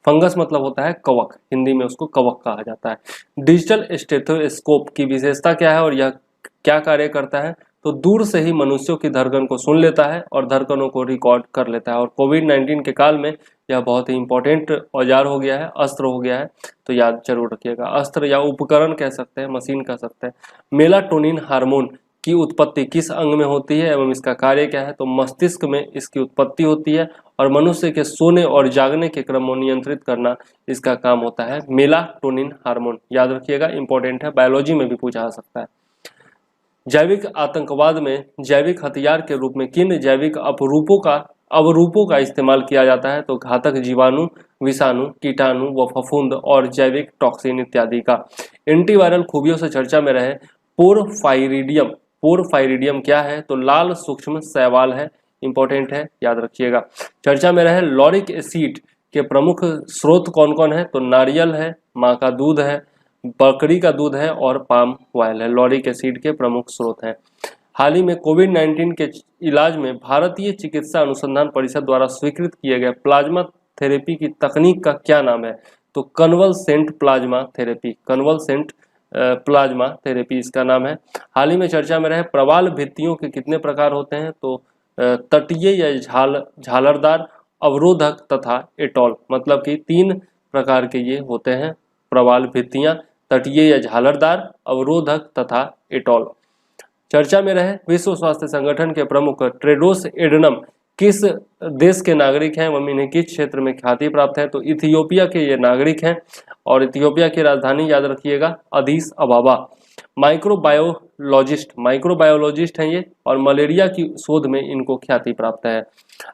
फंगस मतलब होता है कवक, हिंदी में उसको कवक कहा जाता है। डिजिटल स्टेथोस्कोप की विशेषता क्या है और यह क्या कार्य करता है, तो दूर से ही मनुष्यों की धड़कन को सुन लेता है और धड़कनों को रिकॉर्ड कर लेता है, और कोविड-19 के काल में यह बहुत ही इंपॉर्टेंट औजार हो गया है, अस्त्र हो गया है, तो याद जरूर रखिएगा, अस्त्र या उपकरण कह सकते हैं, मशीन कह सकते हैं। मेलाटोनिन हार्मोन की उत्पत्ति किस अंग में होती है एवं इसका कार्य क्या है, तो मस्तिष्क में इसकी उत्पत्ति होती है और मनुष्य के सोने और जागने के क्रम को नियंत्रित करना इसका काम होता है, मेलाटोनिन हार्मोन, याद रखिएगा, इंपॉर्टेंट है, बायोलॉजी में भी पूछा जा सकता है। जैविक आतंकवाद में जैविक हथियार के रूप में किन जैविक अवरूपों का इस्तेमाल किया जाता है, तो घातक जीवाणु, विषाणु, कीटाणु व फफूंद और जैविक टॉक्सिन इत्यादि का। एंटीवायरल खूबियों से चर्चा में रहे पोरफायरिडियम, पोरफायरिडियम क्या है, तो लाल सूक्ष्म शैवाल है, इंपॉर्टेंट है, याद रखिएगा। चर्चा में रहे लॉरिक एसिड के प्रमुख स्रोत कौन कौन है, तो नारियल है, माँ का दूध है, बकरी का दूध है और पाम ऑयल है, लॉरिक एसिड के प्रमुख स्रोत हैं। हाल ही में कोविड-19 के इलाज में भारतीय चिकित्सा अनुसंधान परिषद द्वारा स्वीकृत किए गए प्लाज्मा थेरेपी की तकनीक का क्या नाम है, तो कन्वलसेंट प्लाज्मा थेरेपी, कन्वलसेंट प्लाज्मा थेरेपी इसका नाम है। हाल ही में चर्चा में रहे प्रवाल भित्तियों के कितने प्रकार होते हैं, तो तटीय या झालरदार, अवरोधक तथा एटॉल, मतलब कि 3 प्रकार के ये होते हैं प्रवाल भित्तियां, तटीय या झालरदार, अवरोधक तथा एटॉल। चर्चा में रहे विश्व स्वास्थ्य संगठन के प्रमुख टेड्रोस एडनम किस देश के नागरिक हैं एवं इन्हें किस क्षेत्र में ख्याति प्राप्त है, तो इथियोपिया के ये नागरिक हैं और इथियोपिया की राजधानी याद रखिएगा अदीस अबाबा। माइक्रोबायोलॉजिस्ट हैं ये और मलेरिया की शोध में इनको ख्याति प्राप्त है।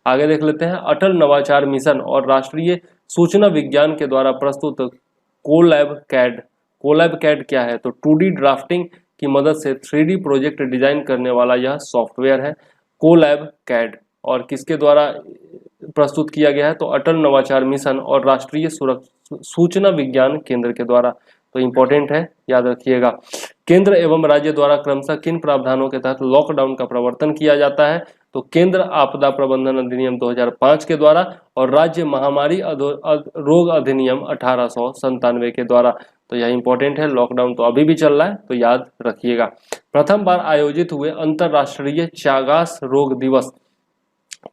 आगे देख लेते हैं अटल नवाचार मिशन और राष्ट्रीय सूचना विज्ञान के द्वारा प्रस्तुत कोलैब कैड क्या है, तो 2D ड्राफ्टिंग की मदद से 3D प्रोजेक्ट डिजाइन करने वाला यह सॉफ्टवेयर है कोलैब कैड। और किसके द्वारा प्रस्तुत किया गया है, तो अटल नवाचार मिशन और राष्ट्रीय सूचना विज्ञान केंद्र के द्वारा। तो इंपॉर्टेंट है, याद रखिएगा। केंद्र एवं राज्य द्वारा क्रमशः किन प्रावधानों के तहत लॉकडाउन का प्रवर्तन किया जाता है, तो केंद्र आपदा प्रबंधन अधिनियम 2005 के द्वारा और राज्य महामारी रोग अधिनियम 1897 के द्वारा। तो यह इंपॉर्टेंट है, लॉकडाउन तो अभी भी चल रहा है, तो याद रखिएगा। प्रथम बार आयोजित हुए अंतरराष्ट्रीय चागास रोग दिवस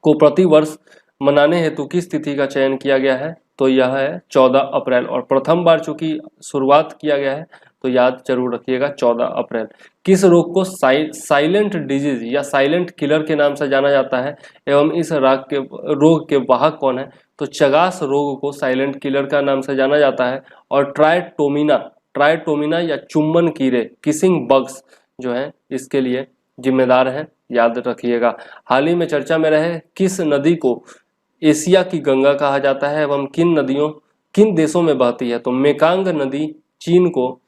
को प्रतिवर्ष मनाने हेतु किस तिथि का चयन किया गया है, तो यह है 14 अप्रैल। और प्रथम बार चूंकि शुरुआत किया गया है तो याद जरूर रखिएगा 14 अप्रैल। किस रोग को साइलेंट डिजीज या साइलेंट किलर के नाम से जाना जाता है एवं इस रोग के वाहक कौन है, तो चगास रोग को साइलेंट किलर का नाम से जाना जाता है। और ट्राइटोमिना या चुम्बन कीड़े किसिंग बग्स जो है इसके लिए जिम्मेदार है, याद रखिएगा। हाल ही में चर्चा में रहे किस नदी को एशिया की गंगा कहा जाता है एवं किन देशों में बहती है, तो मेकांग नदी चीन को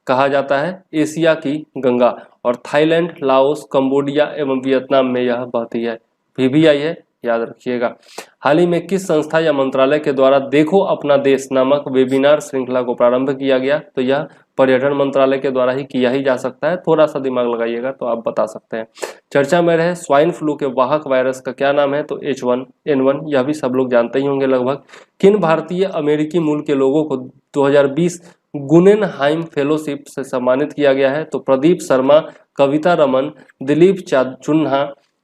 कहा जाता है एशिया की गंगा और थाईलैंड, लाओस, कंबोडिया एवं वियतनाम में यह बहती है। VVI है, याद रखिएगा। हाल ही में किस संस्था या मंत्रालय के द्वारा देखो अपना देश नामक वेबिनार श्रृंखला को प्रारंभ किया गया, तो यह पर्यटन मंत्रालय के द्वारा ही किया ही जा सकता है। थोड़ा सा दिमाग लगाइएगा तो आप बता सकते हैं। चर्चा में रहे स्वाइन फ्लू के वाहक वायरस का क्या नाम है, तो H1N1, यह भी सब लोग जानते ही होंगे लगभग। किन भारतीय अमेरिकी मूल के लोगों को 2020 गुनेनहाइम फेलोशिप से सम्मानित किया गया है, तो प्रदीप शर्मा, कविता रमन,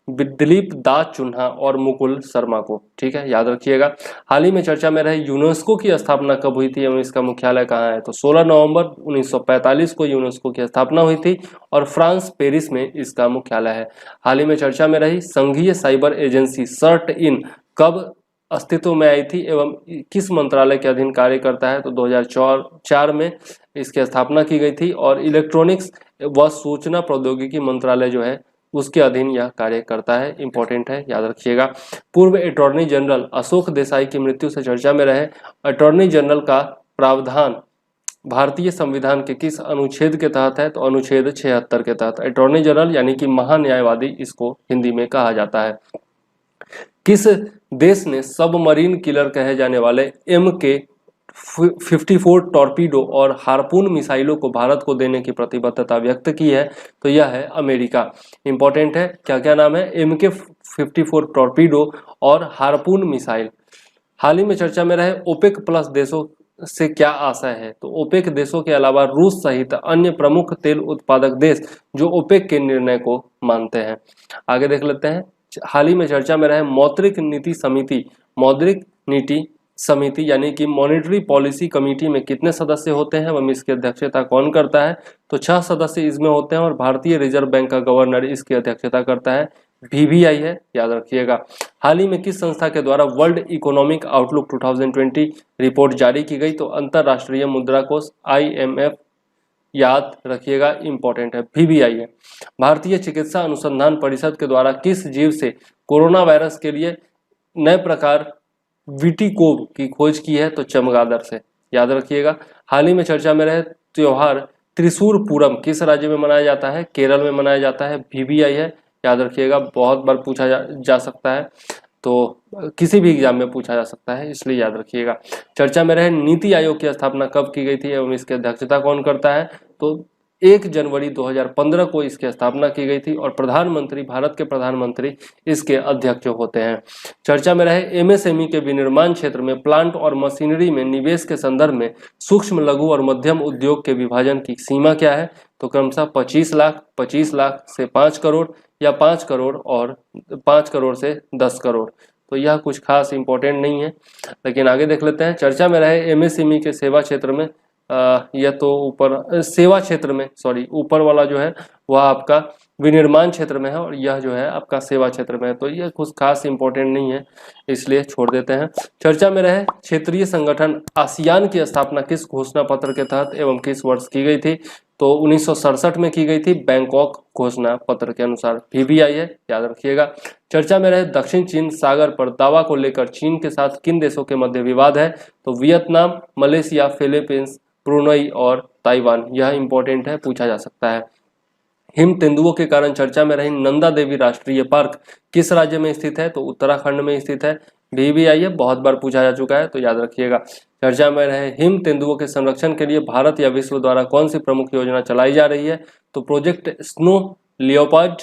दिलीप दास चुन्हा और मुकुल शर्मा को। ठीक है, याद रखिएगा। हाल ही में चर्चा में रहे यूनेस्को की स्थापना कब हुई थी एवं इसका मुख्यालय कहाँ है, तो 16 नवंबर 1945 को यूनेस्को की स्थापना हुई थी और फ्रांस पेरिस में इसका मुख्यालय है। हाल ही में चर्चा में रही संघीय साइबर एजेंसी CERT-IN कब अस्तित्व में आई थी एवं किस मंत्रालय के अधीन कार्य करता है, तो 2004 में इसकी स्थापना की गई थी और इलेक्ट्रॉनिक्स व सूचना प्रौद्योगिकी मंत्रालय जो है उसके अधीन यह कार्य करता है। इंपॉर्टेंट है, याद रखिएगा। पूर्व अटॉर्नी जनरल अशोक देसाई की मृत्यु से चर्चा में रहे अटॉर्नी जनरल का प्रावधान भारतीय संविधान के किस अनुच्छेद के तहत है, तो अनुच्छेद 76 के तहत। अटॉर्नी जनरल यानी कि महान्यायवादी इसको हिंदी में कहा जाता है। किस देश ने सबमरीन किलर कहे जाने वाले MK-54 टॉर्पीडो और हार्पून मिसाइलों को भारत को देने की प्रतिबद्धता व्यक्त की है, तो यह है अमेरिका। इंपॉर्टेंट है, क्या क्या नाम है, MK-54 टॉर्पीडो और हार्पून मिसाइल। हाल ही में चर्चा में रहे ओपेक प्लस देशों से क्या आशय है, तो ओपेक देशों के अलावा रूस सहित अन्य प्रमुख तेल उत्पादक देश जो ओपेक के निर्णय को मानते हैं। आगे देख लेते हैं। हाल ही में चर्चा में रहे मौद्रिक नीति समिति यानी कि मॉनेटरी पॉलिसी कमेटी में कितने सदस्य होते हैं एवं इसकी अध्यक्षता कौन करता है, तो 6 सदस्य इसमें होते हैं और भारतीय रिजर्व बैंक का गवर्नर इसकी अध्यक्षता करता है। VVI है, याद रखिएगा। हाल ही में किस संस्था के द्वारा वर्ल्ड इकोनॉमिक आउटलुक 2020 रिपोर्ट जारी की गई, तो अंतरराष्ट्रीय मुद्रा कोष IMF, याद रखिएगा, इंपॉर्टेंट है। VVI है। भारतीय चिकित्सा अनुसंधान परिषद के द्वारा किस जीव से कोरोना वायरस के लिए नए प्रकार विटिकोव की खोज की है, तो चमगादड़ से, याद रखिएगा। हाल ही में चर्चा में रहे त्योहार त्रिशूर पूरम किस राज्य में मनाया जाता है, केरल में मनाया जाता है। VVI है, याद रखिएगा। बहुत बार पूछा जा सकता है, तो किसी भी एग्जाम में पूछा जा सकता है, इसलिए याद रखिएगा। चर्चा में रहे नीति आयोग की स्थापना कब की गई थी एवं इसकी अध्यक्षता कौन करता है, तो 1 जनवरी 2015 को इसकी स्थापना की गई थी और प्रधानमंत्री, भारत के प्रधानमंत्री इसके अध्यक्ष होते हैं। चर्चा में रहे एमएसएमई के विनिर्माण क्षेत्र में प्लांट और मशीनरी में निवेश के संदर्भ में सूक्ष्म, लघु और मध्यम उद्योग के विभाजन की सीमा क्या है? तो क्रमशः 25 लाख, 25 लाख से 5 करोड़ या 5 करोड़ और 5 करोड़ से 10 करोड़। तो यह कुछ खास इंपॉर्टेंट नहीं है, लेकिन आगे देख लेते हैं। चर्चा में रहे एमएसएमई के सेवा क्षेत्र में, यह तो ऊपर सेवा क्षेत्र में, सॉरी, ऊपर वाला जो है वह आपका विनिर्माण क्षेत्र में है और यह जो है आपका सेवा क्षेत्र में है, तो यह कुछ खास इंपॉर्टेंट नहीं है, इसलिए छोड़ देते हैं। चर्चा में रहे क्षेत्रीय संगठन आसियान की स्थापना किस घोषणा पत्र के तहत एवं किस वर्ष की गई थी? तो 1967 में की गई थी, बैंकॉक घोषणा पत्र के अनुसार। VBI है, याद रखिएगा। चर्चा में रहे दक्षिण चीन सागर पर दावा को लेकर चीन के साथ किन देशों के मध्य विवाद है? तो वियतनाम, मलेशिया, फिलीपींस, ब्रुनई और ताइवान। यह इंपॉर्टेंट है, पूछा जा सकता है। हिम तेंदुओं के कारण चर्चा में रही नंदा देवी राष्ट्रीय पार्क किस राज्य में स्थित है? तो उत्तराखंड में स्थित है। VBI है, बहुत बार पूछा जा चुका है, तो याद रखिएगा। चर्चा में रहे हिम तेंदुओं के संरक्षण के लिए भारत या विश्व द्वारा कौन सी प्रमुख योजना चलाई जा रही है? तो प्रोजेक्ट स्नो लियोपार्ड,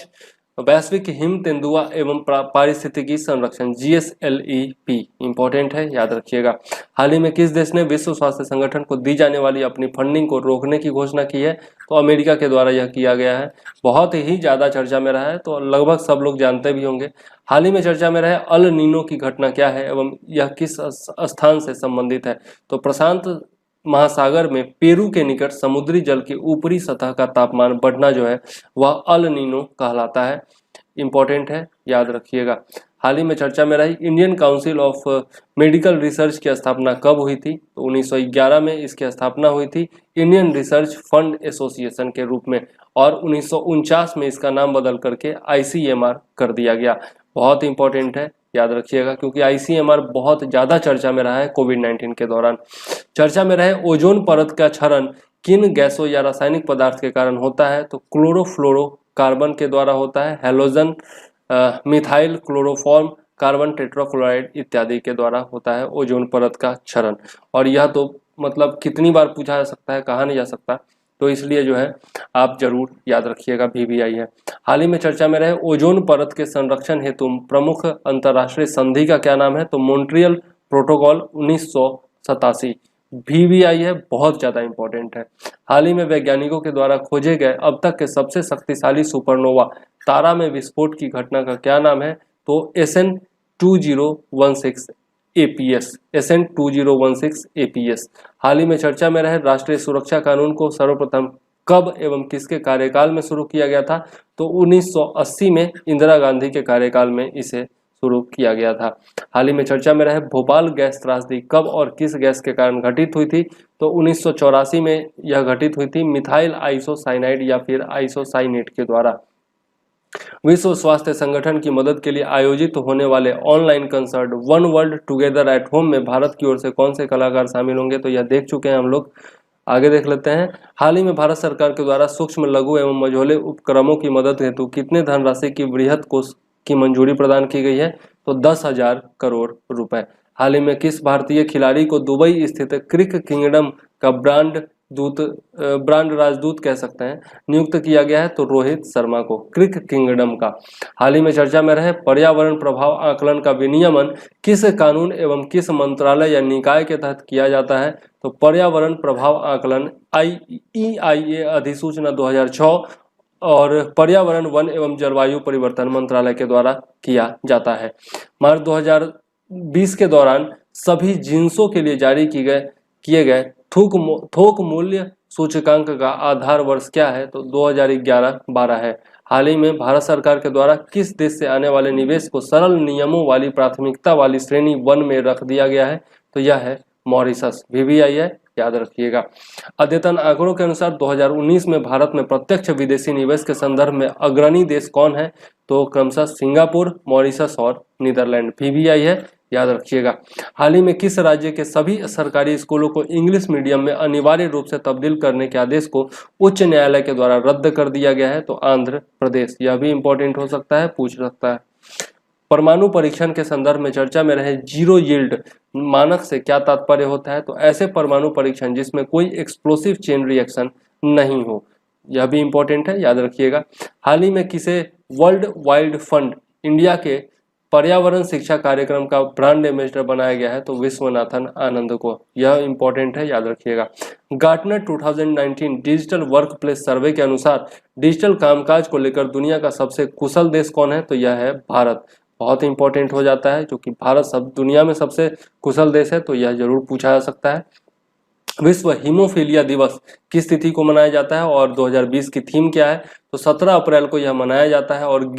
वैश्विक हिम तेंदुआ एवं पारिस्थितिकी संरक्षण, GSLEP, इंपॉर्टेंट है, याद रखिएगा। हाल ही में किस देश ने विश्व स्वास्थ्य संगठन को दी जाने वाली अपनी फंडिंग को रोकने की घोषणा की है? तो अमेरिका के द्वारा यह किया गया है। बहुत ही ज्यादा चर्चा में रहा है, तो लगभग सब लोग जानते भी होंगे। हाल ही में चर्चा में रहे अल नीनो की घटना क्या है एवं यह किस स्थान से संबंधित है? तो प्रशांत महासागर में पेरू के निकट समुद्री जल की ऊपरी सतह का तापमान बढ़ना जो है वह अल नीनो कहलाता है। इंपॉर्टेंट है, याद रखिएगा। हाल ही में चर्चा में रही Indian council of medical research की स्थापना कब हुई थी? तो 1911 में इसकी स्थापना हुई थी इंडियन रिसर्च फंड एसोसिएशन के रूप में, और 1949 में इसका नाम बदल करके ICMR कर दिया गया। बहुत इंपॉर्टेंट है, याद रखिएगा, क्योंकि ICMR बहुत ज़्यादा चर्चा में रहा है कोविड-19 के दौरान। चर्चा में रहे ओजोन परत का क्षरण किन गैसों या रासायनिक पदार्थ के कारण होता है? तो क्लोरोफ्लोरोकार्बन के द्वारा होता है, halogen, methyl chloroform, carbon tetrachloride इत्यादि के द्वारा होता है ओजोन परत का क्षरण। और यह तो मतलब कितनी बार पूछा जा सकता है, कहा नहीं जा सकता, तो इसलिए जो है आप जरूर याद रखिएगा, VBI है। हाल ही में चर्चा में रहे ओजोन परत के संरक्षण हेतु प्रमुख अंतर्राष्ट्रीय संधि का क्या नाम है? तो मॉन्ट्रियल प्रोटोकॉल 1987। VBI है, बहुत ज्यादा इंपॉर्टेंट है। हाल ही में वैज्ञानिकों के द्वारा खोजे गए अब तक के सबसे शक्तिशाली सुपरनोवा तारा में विस्फोट की घटना का क्या नाम है? तो SN2016 APS, SN2016 APS। हाल ही में चर्चा में रहे राष्ट्रीय सुरक्षा कानून को सर्वप्रथम कब एवं किसके कार्यकाल में शुरू किया गया था? तो 1980 में इंदिरा गांधी के कार्यकाल में इसे शुरू किया गया था। हाल ही में चर्चा में रहे भोपाल गैस त्रासदी कब और किस गैस के कारण घटित हुई थी? तो 1984 में यह घटित हुई थी मिथाइल आइसोसाइनाइड या फिर आइसोसाइनेट के द्वारा। विश्व स्वास्थ्य संगठन की मदद के लिए आयोजित होने वाले online concert one world together at home में भारत की ओर से कौन से कलाकार शामिल होंगे? तो यह देख चुके हैं हम लोग, आगे देख लेते हैं। हाल ही में भारत सरकार के द्वारा सूक्ष्म, लघु एवं मझोले उपक्रमों की मदद हेतु कितने धनराशि की वृहद कोष की मंजूरी प्रदान की गई है? तो 10,000 करोड़ रुपए। हाल ही में किस भारतीय खिलाड़ी को दुबई स्थित क्रिक किंगडम का ब्रांड राजदूत कह सकते हैं नियुक्त किया गया है? तो रोहित शर्मा को, क्रिक किंगडम का। हाल ही में चर्चा में रहे पर्यावरण प्रभाव आकलन का विनियमन किस कानून एवं किस मंत्रालय या निकाय के तहत किया जाता है? तो पर्यावरण प्रभाव आकलन EIA अधिसूचना 2006 और पर्यावरण, वन एवं जलवायु परिवर्तन मंत्रालय के द्वारा किया जाता है। मार्च 2020 के दौरान सभी जिन्सों के लिए जारी किए गए थोक मूल्य सूचकांक का आधार वर्ष क्या है? तो 2011-12 है। हाल ही में भारत सरकार के द्वारा किस देश से आने वाले निवेश को सरल नियमों वाली प्राथमिकता वाली श्रेणी 1 में रख दिया गया है? तो यह है मॉरिशस। VBI है, याद रखिएगा। अद्यतन आंकड़ों के अनुसार 2019 में भारत में प्रत्यक्ष विदेशी निवेश के संदर्भ में अग्रणी देश कौन है? तो क्रमशः सिंगापुर, मॉरिशस और नीदरलैंड। VBI है, याद रखिएगा। हाल ही में किस राज्य के सभी सरकारी स्कूलों को इंग्लिश मीडियम में अनिवार्य रूप से तब्दील करने के आदेश को उच्च न्यायालय के द्वारा रद्द कर दिया गया है? तो आंध्र प्रदेश। यह भी इंपॉर्टेंट हो सकता है, पूछ सकता है। परमाणु परीक्षण के संदर्भ में चर्चा में रहे जीरो यील्ड मानक से क्या तात्पर्य होता है? तो ऐसे परमाणु परीक्षण जिसमें कोई एक्सप्लोसिव चेन रिएक्शन नहीं हो। यह भी इंपॉर्टेंट है, याद रखिएगा। हाल ही में किसे वर्ल्ड वाइल्ड फंड इंडिया के पर्यावरण शिक्षा कार्यक्रम का ब्रांड एम्बेसडर बनाया गया है? तो विश्वनाथन आनंद को। यह इंपॉर्टेंट है, याद रखिएगा। गार्टनर 2019 डिजिटल वर्क प्लेस सर्वे के अनुसार डिजिटल कामकाज को लेकर दुनिया का सबसे कुशल देश कौन है? तो यह है भारत। बहुत इंपॉर्टेंट हो जाता है क्योंकि भारत सब दुनिया में सबसे कुशल देश है, तो यह जरूर पूछा जा सकता है। विश्व हीमोफीलिया दिवस किस तिथि को मनाया जाता है और 2020 की थीम क्या है? तो 17 अप्रैल को यह मनाया जाता है। और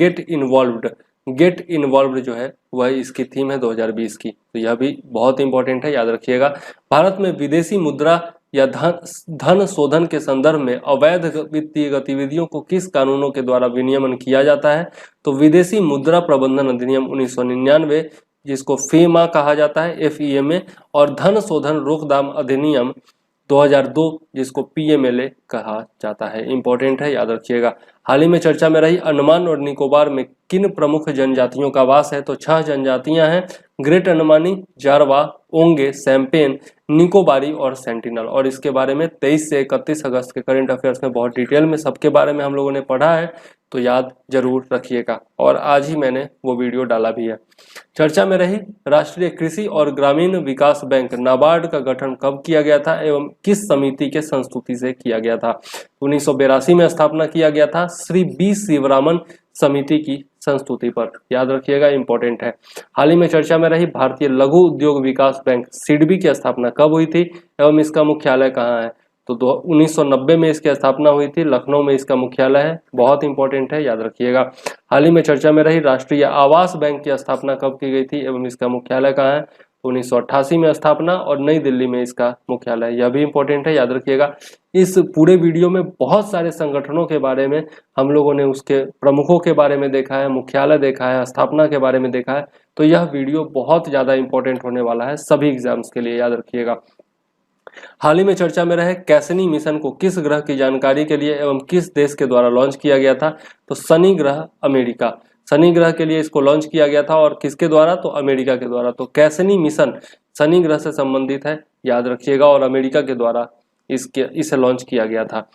गेट इन्वॉल्व्ड जो है वह इसकी थीम है 2020 की, तो यह भी बहुत इंपॉर्टेंट है, याद रखिएगा। भारत में विदेशी मुद्रा या धन शोधन के संदर्भ में अवैध वित्तीय गतिविधियों को किस कानूनों के द्वारा विनियमन किया जाता है? तो विदेशी मुद्रा प्रबंधन अधिनियम 1999, जिसको फेमा कहा जाता है, FEMA, और धन शोधन रोकथाम अधिनियम 2002, जिसको PMLA कहा जाता है। इंपॉर्टेंट है, याद रखिएगा। हाल ही में चर्चा में रही अंडमान और निकोबार में किन प्रमुख जनजातियों का वास है? तो 6 जनजातियां हैं, ग्रेट अंडमानी, जारवा, ओंगे, सैम्पेन, निकोबारी और सेंटिनल। और इसके बारे में 23 से 31 अगस्त के करंट अफेयर्स में बहुत डिटेल में सबके बारे में हम लोगों ने पढ़ा है, तो याद जरूर रखिएगा। और आज ही मैंने वो वीडियो डाला भी है। चर्चा में रही राष्ट्रीय कृषि और ग्रामीण विकास बैंक नाबार्ड का गठन कब किया गया था एवं किस समिति के संस्तुति से किया गया था? 1982 में स्थापना किया गया था, श्री बी शिवरामन समिति की संस्तुति पर, याद रखिएगा, इंपॉर्टेंट है। हाल ही में चर्चा में रही भारतीय लघु उद्योग विकास बैंक सिडबी की स्थापना कब हुई थी एवं इसका मुख्यालय कहाँ है? तो 1990 में इसकी स्थापना हुई थी, लखनऊ में इसका मुख्यालय है। बहुत इंपॉर्टेंट है, याद रखिएगा। हाल ही में चर्चा में रही राष्ट्रीय आवास बैंक की स्थापना कब की गई थी एवं इसका मुख्यालय कहाँ है? 1988 में स्थापना और नई दिल्ली में इसका मुख्यालय। यह भी इंपॉर्टेंट है, याद रखिएगा। इस पूरे वीडियो में बहुत सारे संगठनों के बारे में हम लोगों ने, उसके प्रमुखों के बारे में देखा है, मुख्यालय देखा है, स्थापना के बारे में देखा है। तो यह वीडियो बहुत ज़्यादा इंपॉर्टेंट होने वाला है सभी एग्जाम्स के लिए, याद रखिएगा। हाल ही में चर्चा में रहे कैसनी मिशन को किस ग्रह की जानकारी के लिए एवं किस देश के द्वारा लॉन्च किया गया था? तो शनि ग्रह, अमेरिका। शनि ग्रह के लिए इसको लॉन्च किया गया था और किसके द्वारा? तो अमेरिका के द्वारा। तो कैसनी मिशन शनि ग्रह से संबंधित है, याद रखिएगा, और अमेरिका के द्वारा इसे लॉन्च किया गया था।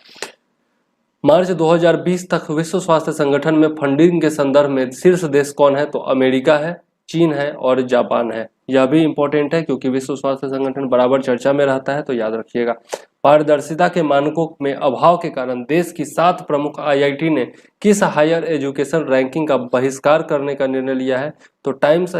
मार्च 2020 तक विश्व स्वास्थ्य संगठन में फंडिंग के संदर्भ में शीर्ष देश कौन है? तो अमेरिका है, चीन है और जापान है। यह भी इंपॉर्टेंट है क्योंकि विश्व स्वास्थ्य संगठन बराबर चर्चा में रहता है, तो याद रखिएगा। पारदर्शिता के मानकों में अभाव के कारण देश की 7 प्रमुख IIT ने किस हायर एजुकेशन रैंकिंग का बहिष्कार करने का निर्णय लिया है? तो Times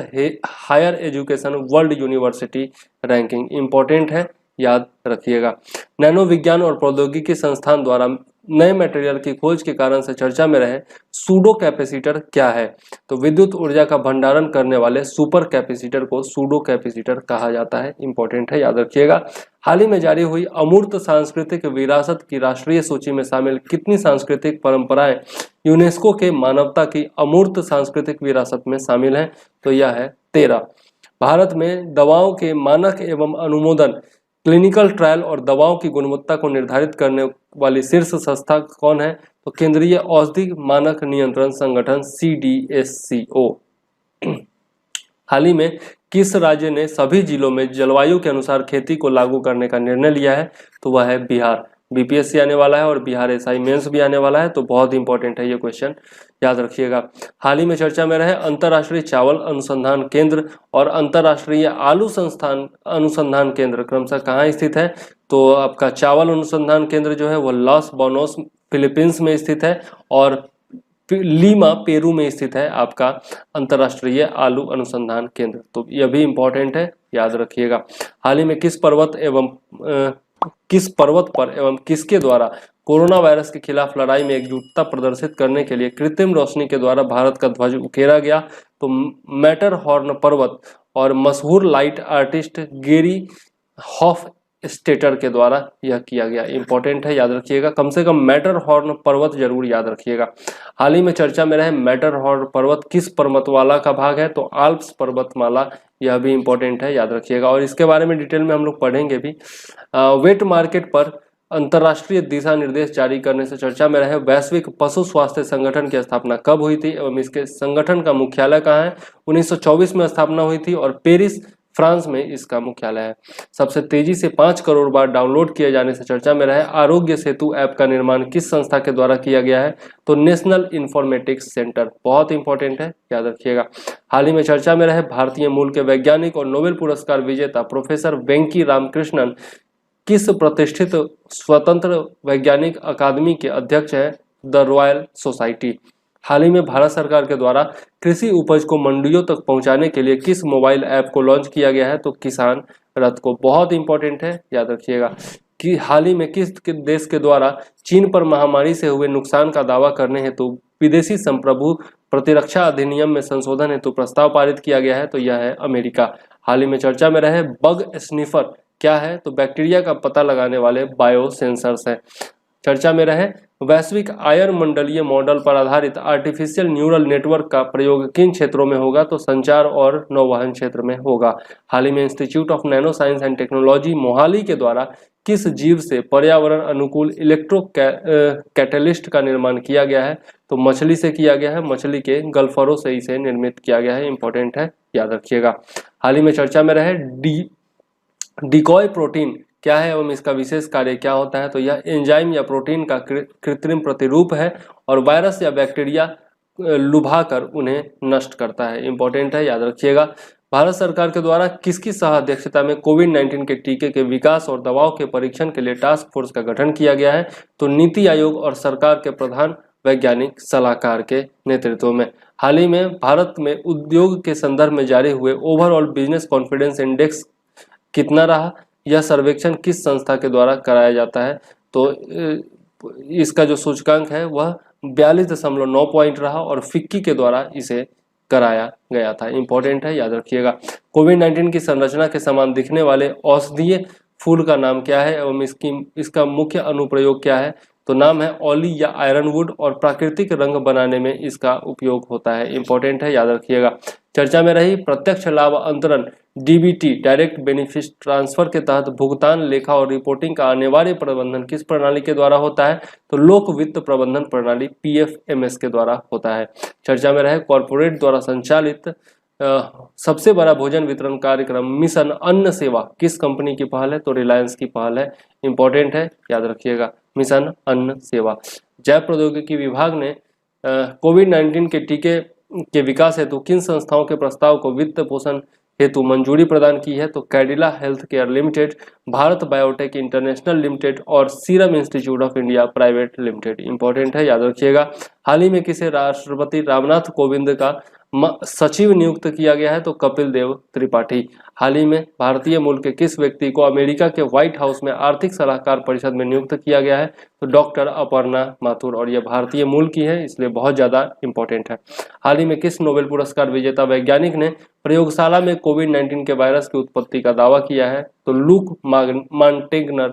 Higher Education World University Ranking. Important है, याद रखिएगा। नैनो विज्ञान और प्रौद्योगिकी संस्थान द्वारा नए मटेरियल की खोज के कारण से चर्चा में रहे सूडो कैपेसिटर क्या है? तो विद्युत ऊर्जा का भंडारण करने वाले सुपर कैपेसिटर को सूडो कैपेसिटर कहा जाता है। इंपॉर्टेंट है, याद रखिएगा। हाल ही में जारी हुई अमूर्त सांस्कृतिक विरासत की राष्ट्रीय सूची में शामिल कितनी सांस्कृतिक परंपराएं यूनेस्को के मानवता की अमूर्त सांस्कृतिक विरासत में शामिल हैं? तो यह है 13। भारत में दवाओं के मानक एवं अनुमोदन, क्लिनिकल ट्रायल और दवाओं की गुणवत्ता को निर्धारित करने वाली शीर्ष संस्था कौन है? तो केंद्रीय औषधि मानक नियंत्रण संगठन CDSCO। हाल ही में किस राज्य ने सभी जिलों में जलवायु के अनुसार खेती को लागू करने का निर्णय लिया है? तो वह है बिहार। BPSC आने वाला है और बिहार SI मेंस भी आने वाला है, तो बहुत इंपॉर्टेंट है ये क्वेश्चन, याद रखिएगा। हाल ही में चर्चा में रहे अंतर्राष्ट्रीय चावल अनुसंधान केंद्र और अंतर्राष्ट्रीय आलू अनुसंधान केंद्र क्रमशः कहाँ स्थित है? तो आपका चावल अनुसंधान केंद्र जो है वो लॉस बोनोस फिलीपींस में स्थित है और लीमा पेरू में स्थित है आपका अंतर्राष्ट्रीय आलू अनुसंधान केंद्र। तो यह भी इंपॉर्टेंट है, याद रखिएगा। हाल ही में किस पर्वत पर एवं किसके द्वारा कोरोना वायरस के खिलाफ लड़ाई में एकजुटता प्रदर्शित करने के लिए कृत्रिम रोशनी के द्वारा भारत का ध्वज उकेरा गया? तो मैटरहॉर्न पर्वत और मशहूर लाइट आर्टिस्ट गेरी हॉफ स्टेटर के द्वारा यह किया गया। इंपॉर्टेंट है, याद रखिएगा। कम से कम मैटरहॉर्न पर्वत जरूर याद रखिएगा। हाल ही में चर्चा में रहे मैटरहॉर्न पर्वत किस पर्वतमाला का भाग है? तो आल्प्स पर्वतमाला। यह भी इंपॉर्टेंट है, याद रखिएगा, और इसके बारे में डिटेल में हम लोग पढ़ेंगे भी। वेट मार्केट पर अंतर्राष्ट्रीय दिशा निर्देश जारी करने से चर्चा में रहे वैश्विक पशु स्वास्थ्य संगठन की स्थापना कब हुई थी एवं इसके संगठन का मुख्यालय कहाँ है? 1924 में स्थापना हुई थी और पेरिस फ्रांस में इसका मुख्यालय है। सबसे तेजी से 5 करोड़ बार डाउनलोड किए जाने से चर्चा में रहे आरोग्य सेतु ऐप का निर्माण किस संस्था के द्वारा किया गया है? तो नेशनल इंफॉर्मेटिक्स सेंटर, बहुत इंपॉर्टेंट है, याद रखिएगा। हाल ही में चर्चा में रहे भारतीय मूल के वैज्ञानिक और नोबेल पुरस्कार विजेता प्रोफेसर वेंकी रामकृष्णन किस प्रतिष्ठित स्वतंत्र वैज्ञानिक अकादमी के अध्यक्ष हैं? The Royal Society. हाल ही में भारत सरकार के द्वारा कृषि उपज को मंडियों तक पहुंचाने के लिए किस मोबाइल ऐप को लॉन्च किया गया है? तो किसान रथ को, बहुत इंपॉर्टेंट है, याद रखिएगा। कि हाल ही में किस देश के द्वारा चीन पर महामारी से हुए नुकसान का दावा करने हेतु विदेशी संप्रभु प्रतिरक्षा अधिनियम में संशोधन हेतु प्रस्ताव पारित किया गया है? तो यह है अमेरिका। हाल ही में चर्चा में रहे बग स्निफर क्या है? तो बैक्टीरिया का पता लगाने वाले बायो सेंसर्स हैं। चर्चा में रहे वैश्विक आयनमंडलीय मॉडल पर आधारित आर्टिफिशियल न्यूरल नेटवर्क का प्रयोग किन क्षेत्रों में होगा? तो संचार और नौवहन क्षेत्र में होगा। हाल ही में institute of nano science and technology Mohali के द्वारा किस जीव से पर्यावरण अनुकूल इलेक्ट्रो कैटलिस्ट का निर्माण किया गया है? तो मछली से किया गया है, मछली के गल्फरों से इसे निर्मित किया गया है, इंपॉर्टेंट है, याद रखिएगा। हाल ही में चर्चा में रहे डिकॉय प्रोटीन क्या है एवं इसका विशेष कार्य क्या होता है? तो यह एंजाइम या प्रोटीन का कृत्रिम प्रतिरूप है और वायरस या बैक्टीरिया लुभाकर उन्हें नष्ट करता है, इंपॉर्टेंट है, याद रखिएगा। भारत सरकार के द्वारा किसकी सह अध्यक्षता में कोविड-19 के टीके के विकास और दवाओं के परीक्षण के लिए टास्क फोर्स का गठन किया गया है? तो नीति आयोग और सरकार के प्रधान वैज्ञानिक सलाहकार के नेतृत्व में। हाल ही में भारत में उद्योग के संदर्भ में जारी हुए ओवरऑल बिजनेस कॉन्फिडेंस इंडेक्स कितना रहा? यह सर्वेक्षण किस संस्था के द्वारा कराया जाता है? तो इसका जो सूचकांक है वह 42.9 पॉइंट रहा और फिक्की के द्वारा इसे कराया गया था, इंपॉर्टेंट है, याद रखिएगा। कोविड-19 की संरचना के समान दिखने वाले औषधीय फूल का नाम क्या है एवं इसका मुख्य अनुप्रयोग क्या है? तो नाम है ऑली या आयरनवुड और प्राकृतिक रंग बनाने में इसका उपयोग होता है, इंपॉर्टेंट है, याद रखिएगा। चर्चा में रही प्रत्यक्ष लाभ अंतरण डीबीटी डायरेक्ट बेनिफिट ट्रांसफर के तहत भुगतान, लेखा और रिपोर्टिंग का अनिवार्य प्रबंधन किस प्रणाली के द्वारा होता है? तो लोक वित्त प्रबंधन प्रणाली पीएफएमएस के द्वारा होता है। चर्चा में रहे कॉरपोरेट द्वारा संचालित सबसे बड़ा भोजन वितरण कार्यक्रम मिशन अन्न सेवा किस कंपनी की पहल है? तो रिलायंस की पहल है, इंपॉर्टेंट है, याद रखिएगा, मिशन अन्न सेवा। जैव प्रौद्योगिकी विभाग ने कोविड-19 के टीके के विकास हेतु किन संस्थाओं के प्रस्ताव को वित्त पोषण हेतु मंजूरी प्रदान की है? तो Cadila Health Care Limited, Bharat Biotech International Limited और Serum Institute of India Private Limited, important है, याद रखिएगा। हाल ही में किसे राष्ट्रपति रामनाथ कोविंद का सचिव नियुक्त किया गया है? तो कपिल देव त्रिपाठी। हाल ही में भारतीय मूल के किस व्यक्ति को अमेरिका के व्हाइट हाउस में आर्थिक सलाहकार परिषद में नियुक्त किया गया है? तो डॉक्टर अपर्णा माथुर, और यह भारतीय मूल की है, इसलिए बहुत ज्यादा इंपॉर्टेंट है। हाल ही में किस नोबेल पुरस्कार विजेता वैज्ञानिक ने प्रयोगशाला में कोविड-19 के वायरस की उत्पत्ति का दावा किया है? तो लूक मांटेगनर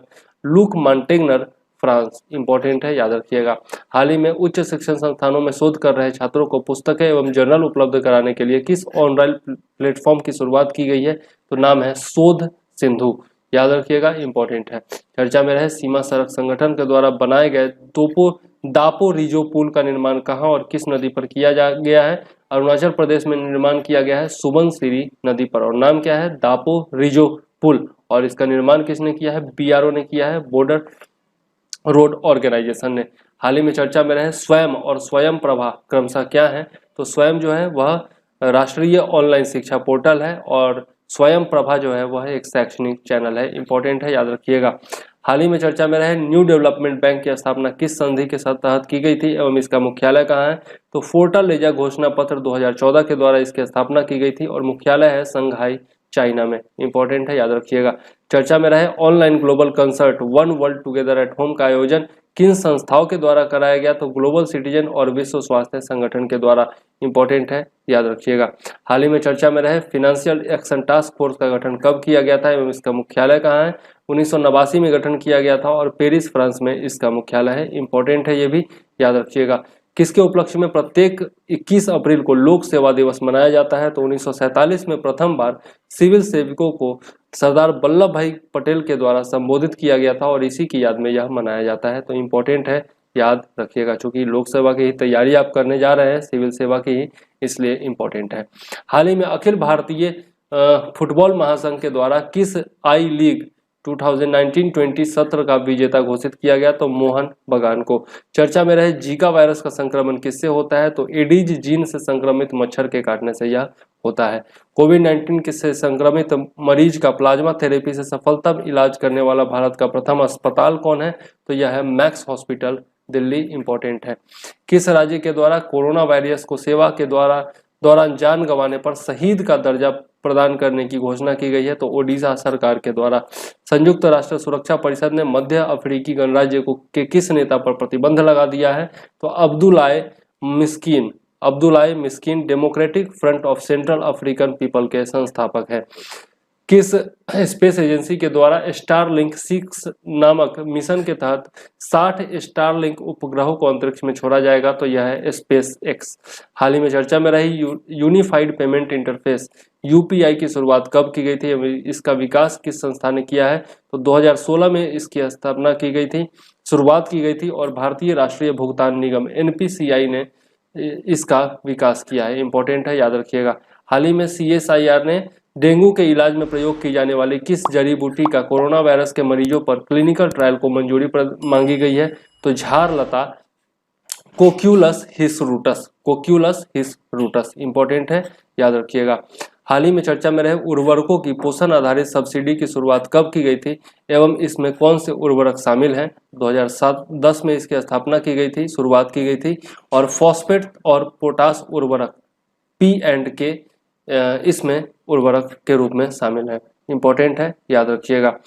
फ्रांस, इंपॉर्टेंट है, याद रखिएगा। हाल ही में उच्च शिक्षण संस्थानों में शोध कर रहे छात्रों को पुस्तकें एवं जर्नल उपलब्ध कराने के लिए किस ऑनलाइन प्लेटफॉर्म की शुरुआत की गई है? तो नाम है शोध सिंधु, याद रखिएगा, इंपॉर्टेंट है। चर्चा में रहे सीमा सड़क संगठन के द्वारा बनाए गए दापो रिजो पुल का निर्माण कहाँ और किस नदी पर किया गया है? अरुणाचल प्रदेश में निर्माण किया गया है सुबनसिरी नदी पर, और नाम क्या है? दापो रिजो पुल, और इसका निर्माण किसने किया है? बीआरओ ने किया है, बॉर्डर रोड ऑर्गेनाइजेशन ने। हाल ही में चर्चा में रहे स्वयं और स्वयं प्रभा क्रमशः क्या है? तो स्वयं जो है वह राष्ट्रीय ऑनलाइन शिक्षा पोर्टल है और स्वयं प्रभा जो है वह एक शैक्षणिक चैनल है, इंपॉर्टेंट है, याद रखिएगा। हाल ही में चर्चा में रहे न्यू डेवलपमेंट बैंक की स्थापना किस संधि के तहत की गई थी एवं इसका मुख्यालय कहाँ है? तो फोर्टालेजा घोषणा पत्र 2014 के द्वारा इसकी स्थापना की गई थी और मुख्यालय है संघाई चाइना में, इंपॉर्टेंट है, याद रखिएगा। चर्चा में रहे online global concert one world together at home का आयोजन किन संस्थाओं के द्वारा कराया गया? तो ग्लोबल सिटीजन और विश्व स्वास्थ्य संगठन के द्वारा, इंपॉर्टेंट है, याद रखिएगा। हाल ही में चर्चा में रहे फाइनेंशियल एक्शन टास्क फोर्स का गठन कब किया गया था एवं इसका मुख्यालय कहाँ है? 1989 में गठन किया गया था और पेरिस फ्रांस में इसका मुख्यालय है, इंपॉर्टेंट है, ये भी याद रखिएगा। किसके उपलक्ष्य में प्रत्येक 21 अप्रैल को लोक सेवा दिवस मनाया जाता है? तो 1947 में प्रथम बार सिविल सेवकों को सरदार वल्लभ भाई पटेल के द्वारा संबोधित किया गया था और इसी की याद में यह मनाया जाता है, तो इम्पोर्टेंट है, याद रखिएगा। चूंकि लोक सेवा की ही तैयारी आप करने जा रहे हैं, सिविल सेवा की ही, इसलिए इम्पोर्टेंट है। हाल ही में अखिल भारतीय फुटबॉल महासंघ के द्वारा किस आई लीग 2019-20 सत्र का विजेता घोषित किया गया? तो मोहन बगान को। चर्चा में रहे जीका वायरस का संक्रमण किससे होता है? तो एडीज जीन से संक्रमित मच्छर के काटने से यह होता है। कोविड-19 से संक्रमित मरीज का प्लाज्मा थेरेपी से सफलतम इलाज करने वाला भारत का प्रथम अस्पताल कौन है? तो यह है मैक्स हॉस्पिटल, दिल्ली। इंपॉर्टेंट है। किस राज्य के द्वारा कोरोना वायरस को सेवा के दौरान जान गंवाने पर शहीद का दर्जा प्रदान करने की घोषणा की गई है? तो ओडिशा सरकार के द्वारा। संयुक्त राष्ट्र सुरक्षा परिषद ने मध्य अफ्रीकी गणराज्य के किस नेता पर प्रतिबंध लगा दिया है? तो Abdoulaye Miskine Democratic Front of Central African People के संस्थापक हैं। किस स्पेस एजेंसी के द्वारा स्टारलिंक 6 नामक मिशन के तहत 60 स्टारलिंक उपग्रहों को अंतरिक्ष में छोड़ा जाएगा? तो यह है स्पेस एक्स। हाल ही में चर्चा में रही यूनिफाइड पेमेंट इंटरफेस यूपीआई की शुरुआत कब की गई थी? इसका विकास किस संस्था ने किया है? तो 2016 में इसकी स्थापना की गई थी, शुरुआत की गई थी, और भारतीय राष्ट्रीय भुगतान निगम एनपीसीआई ने इसका विकास किया है। इंपॉर्टेंट है, याद रखिएगा। हाल ही में सीएसआईआर ने डेंगू के इलाज में प्रयोग की जाने वाली किस जड़ी बूटी का कोरोना वायरस के मरीजों पर क्लिनिकल ट्रायल को मंजूरी मांगी गई है? तो झारलता कोक्यूलस हिसरूटस। इंपॉर्टेंट है, याद रखिएगा। हाल ही में चर्चा में रहे उर्वरकों की पोषण आधारित सब्सिडी की शुरुआत कब की गई थी एवं इसमें कौन से उर्वरक शामिल हैं? 2007-10 में इसकी स्थापना की गई थी, शुरुआत की गई थी। और फॉस्फेट और पोटास उर्वरक P&K इसमें उर्वरक के रूप में शामिल है। इंपॉर्टेंट है, याद रखिएगा।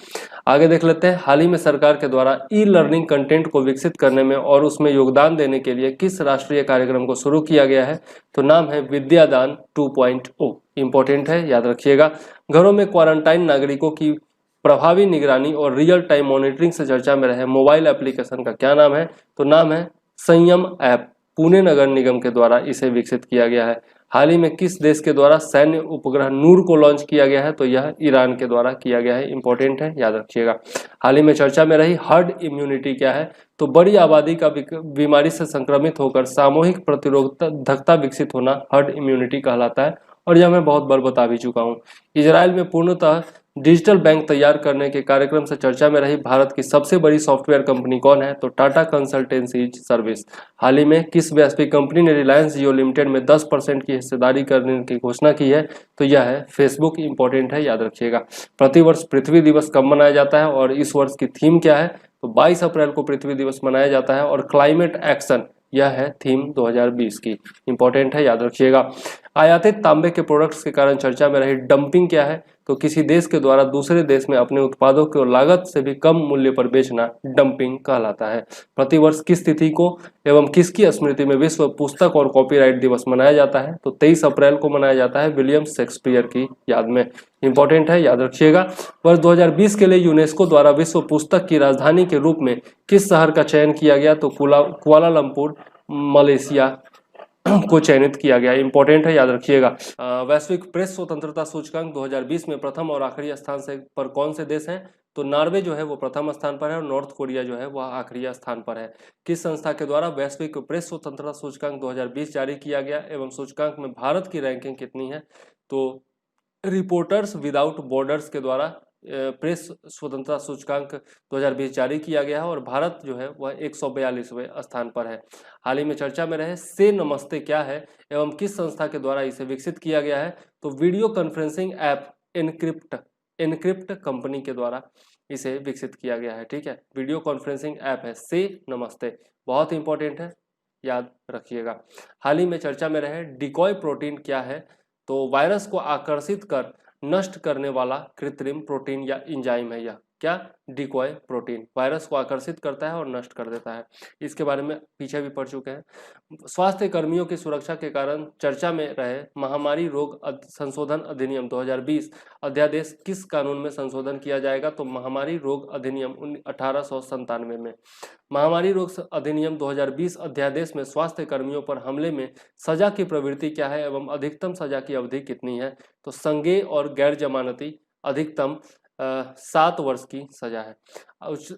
आगे देख लेते हैं। हाल ही में सरकार के द्वारा ई लर्निंग कंटेंट को विकसित करने में और उसमें योगदान देने के लिए किस राष्ट्रीय कार्यक्रम को शुरू किया गया है? तो नाम है विद्यादान 2.0। इंपॉर्टेंट है, याद रखिएगा। घरों में क्वारंटाइन नागरिकों की प्रभावी निगरानी और रियल टाइम मॉनिटरिंग से चर्चा में रहे मोबाइल एप्लीकेशन का क्या नाम है? तो नाम है संयम ऐप। पुणे नगर निगम के द्वारा इसे विकसित किया गया है। हाल ही में किस देश के द्वारा सैन्य उपग्रह नूर को लॉन्च किया गया है? तो यह ईरान के द्वारा किया गया है। इंपॉर्टेंट है, याद रखिएगा। हाल ही में चर्चा में रही हर्ड इम्यूनिटी क्या है? तो बड़ी आबादी का बीमारी से संक्रमित होकर सामूहिक प्रतिरोधकता विकसित होना हर्ड इम्यूनिटी कहलाता है, और यह मैं बहुत बार बता भी चुका हूँ। इजराइल में पूर्णतः डिजिटल बैंक तैयार करने के कार्यक्रम से चर्चा में रही भारत की सबसे बड़ी सॉफ्टवेयर कंपनी कौन है? तो टाटा कंसल्टेंसी सर्विस। हाल ही में किस वैश्विक कंपनी ने रिलायंस जियो लिमिटेड में 10% की हिस्सेदारी करने की घोषणा की है? तो यह है फेसबुक। इंपॉर्टेंट है, याद रखिएगा। प्रतिवर्ष पृथ्वी दिवस कब मनाया जाता है और इस वर्ष की थीम क्या है? तो 22 अप्रैल को पृथ्वी दिवस मनाया जाता है, और क्लाइमेट एक्शन यह है थीम 2020 की। इंपॉर्टेंट है, याद रखिएगा। आयातित तांबे के प्रोडक्ट्स के कारण चर्चा में रही डंपिंग क्या है? तो किसी देश के द्वारा दूसरे देश में अपने उत्पादों को लागत से भी कम मूल्य पर बेचना डंपिंग कहलाता है। प्रतिवर्ष किस तिथि को एवं किसकी स्मृति में विश्व पुस्तक और कॉपीराइट दिवस मनाया जाता है? तो 23 अप्रैल को मनाया जाता है विलियम शेक्सपियर की याद में। इंपॉर्टेंट है, याद रखिएगा। वर्ष 2020 के लिए यूनेस्को द्वारा विश्व पुस्तक की राजधानी के रूप में किस शहर का चयन किया गया? तो कुआलालंपुर मलेशिया को चयनित किया गया। इंपॉर्टेंट है, याद रखिएगा। वैश्विक प्रेस स्वतंत्रता सूचकांक 2020 में प्रथम और आखिरी स्थान से पर कौन से देश हैं? तो नॉर्वे जो है वो प्रथम स्थान पर है और नॉर्थ कोरिया जो है वह आखिरी स्थान पर है। किस संस्था के द्वारा वैश्विक प्रेस स्वतंत्रता सूचकांक 2020 जारी किया गया एवं सूचकांक में भारत की रैंकिंग कितनी है? तो रिपोर्टर्स विदाउट बॉर्डर्स के द्वारा प्रेस स्वतंत्रता सूचकांक 2020 जारी किया गया है और भारत जो है वह 142वें स्थान पर है। हाल ही में चर्चा में रहे से नमस्ते क्या है एवं किस संस्था के द्वारा इसे विकसित किया गया है? तो video conferencing app encrypt company के द्वारा इसे विकसित किया गया है। ठीक है, वीडियो कॉन्फ्रेंसिंग ऐप है से नमस्ते। बहुत इंपॉर्टेंट है, याद रखिएगा। हाल ही में चर्चा में रहे डिकॉय प्रोटीन क्या है? तो वायरस को आकर्षित कर नष्ट करने वाला कृत्रिम प्रोटीन या एंजाइम है। यह क्या? डिकॉय प्रोटीन वायरस को आकर्षित करता है और नष्ट कर देता है। इसके बारे में पीछे भी पढ़ चुके हैं। स्वास्थ्य कर्मियों की सुरक्षा के कारण चर्चा में रहे महामारी रोग संशोधन अधिनियम 2020 अध्यादेश किस कानून में संशोधन किया जाएगा? तो महामारी रोग अधिनियम 1897 में। महामारी रोग अधिनियम 2020 अध्यादेश में स्वास्थ्य कर्मियों पर हमले में सजा की प्रवृत्ति क्या है एवं अधिकतम सजा की अवधि कितनी है? तो संज्ञेय और गैर जमानती अधिकतम 7 वर्ष की सजा है।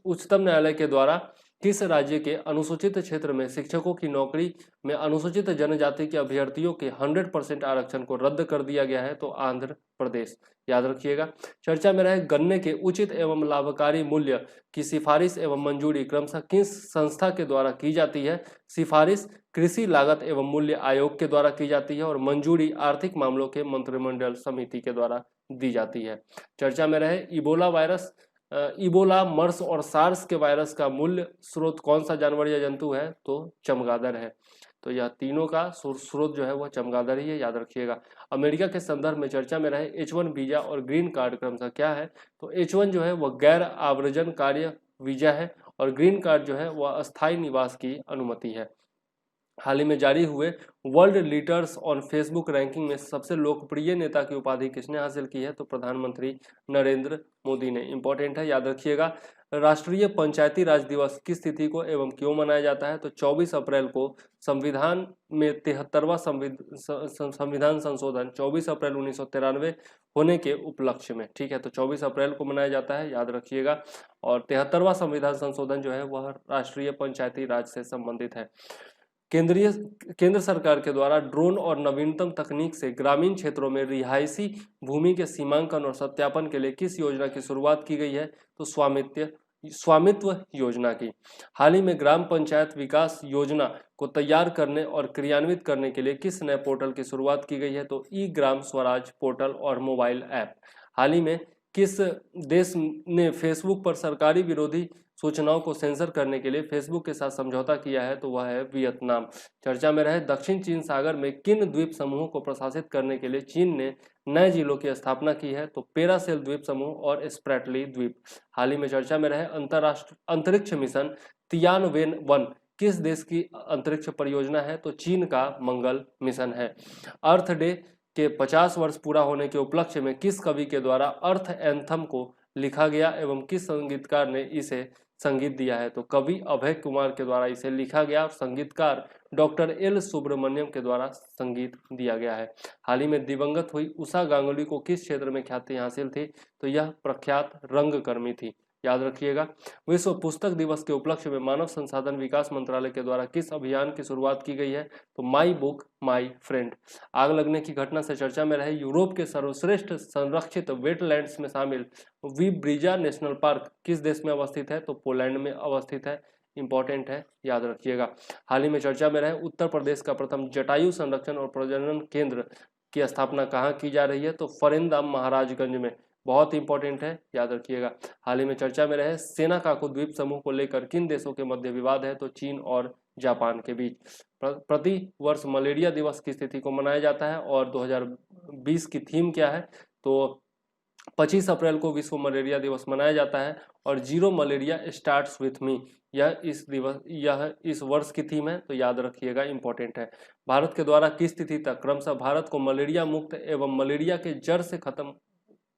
उच्चतम न्यायालय के द्वारा किस राज्य के अनुसूचित क्षेत्र में शिक्षकों की नौकरी में अनुसूचित जनजाति के अभ्यर्थियों के 100% आरक्षण को रद्द कर दिया गया है? तो आंध्र प्रदेश। याद रखिएगा। चर्चा में रहे गन्ने के उचित एवं लाभकारी मूल्य की सिफारिश एवं मंजूरी क्रमशः किस संस्था के द्वारा की जाती है? सिफारिश कृषि लागत एवं मूल्य आयोग के द्वारा की जाती है और मंजूरी आर्थिक मामलों के मंत्रिमंडल समिति के द्वारा दी जाती है। चर्चा में रहे इबोला वायरस, इबोला, मर्स और सार्स के वायरस का मूल स्रोत कौन सा जानवर या जंतु है? तो चमगादड़ है। तो यह तीनों का स्रोत जो है वह चमगादड़ ही है, याद रखिएगा। अमेरिका के संदर्भ में चर्चा में रहे H1 वीजा और ग्रीन कार्ड क्रमशः क्या है? तो H1 जो है वह गैर आव्रजन कार्य वीजा है और ग्रीन कार्ड जो है वह अस्थायी निवास की अनुमति है। हाल ही में जारी हुए world leaders on Facebook ranking में सबसे लोकप्रिय नेता की उपाधि किसने हासिल की है? तो प्रधानमंत्री नरेंद्र मोदी ने। इंपॉर्टेंट है, याद रखिएगा। राष्ट्रीय पंचायती राज दिवस किस तिथि को एवं क्यों मनाया जाता है? तो 24 अप्रैल को संविधान में 73वां संविधान संशोधन 24 अप्रैल 1993 होने के उपलक्ष्य में, ठीक है। तो 24 अप्रैल को मनाया जाता है, याद रखिएगा। और 73वां संविधान संशोधन जो है वह राष्ट्रीय पंचायती राज से संबंधित है। केंद्र सरकार के द्वारा ड्रोन और नवीनतम तकनीक से ग्रामीण क्षेत्रों में रिहायशी भूमि के सीमांकन और सत्यापन के लिए किस योजना की शुरुआत की गई है? तो स्वामित्व योजना की। हाल ही में ग्राम पंचायत विकास योजना को तैयार करने और क्रियान्वित करने के लिए किस नए पोर्टल की शुरुआत की गई है? तो ई ग्राम स्वराज पोर्टल और मोबाइल ऐप। हाल ही में किस देश ने फेसबुक पर सरकारी विरोधी सूचनाओं को सेंसर करने के लिए फेसबुक के साथ समझौता किया है? तो वह है वियतनाम। चर्चा में रहे दक्षिण चीन सागर में किन द्वीप समूहों को प्रशासित करने के लिए चीन ने नए जिलों की स्थापना की है? तो पेरासेल द्वीप समूह और स्प्रैटली द्वीप। हाल ही में चर्चा में रहे अंतरराष्ट्रीय अंतरिक्ष मिशन तियानवेन-1 किस देश की अंतरिक्ष परियोजना है? तो चीन का मंगल मिशन है। अर्थ डे के 50 वर्ष पूरा होने के उपलक्ष्य में किस कवि के द्वारा अर्थ एंथम को लिखा गया एवं किस संगीतकार ने इसे संगीत दिया है? तो कवि अभय कुमार के द्वारा इसे लिखा गया और संगीतकार डॉक्टर एल सुब्रमण्यम के द्वारा संगीत दिया गया है। हाल ही में दिवंगत हुई उषा गांगुली को किस क्षेत्र में ख्याति हासिल थी? तो यह प्रख्यात रंगकर्मी थी, याद रखिएगा। विश्व पुस्तक दिवस के उपलक्ष्य में मानव संसाधन विकास मंत्रालय के द्वारा किस अभियान की शुरुआत की गई है? तो माई बुक माई फ्रेंड। आग लगने की घटना से चर्चा में रहे यूरोप के सर्वश्रेष्ठ संरक्षित वेटलैंड्स में शामिल विब्रिजा नेशनल पार्क किस देश में अवस्थित है? तो पोलैंड में अवस्थित है। इंपॉर्टेंट है, याद रखिएगा। हाल ही में चर्चा में रहे उत्तर प्रदेश का प्रथम जटायु संरक्षण और प्रजनन केंद्र की स्थापना कहाँ की जा रही है? तो फरेंदा महाराजगंज में। बहुत इंपॉर्टेंट है, याद रखिएगा। हाल ही में चर्चा में रहे सेना काकू द्वीप समूह को लेकर किन देशों के मध्य विवाद है? तो चीन और जापान के बीच। प्रति वर्ष मलेरिया दिवस की तिथि को मनाया जाता है और 2020 की थीम क्या है? तो 25 अप्रैल को विश्व मलेरिया दिवस मनाया जाता है और zero malaria starts with me यह इस वर्ष की थीम है, तो याद रखिएगा, इंपॉर्टेंट है। भारत के द्वारा किस तिथि तक क्रमशः भारत को मलेरिया मुक्त एवं मलेरिया के जड़ से खत्म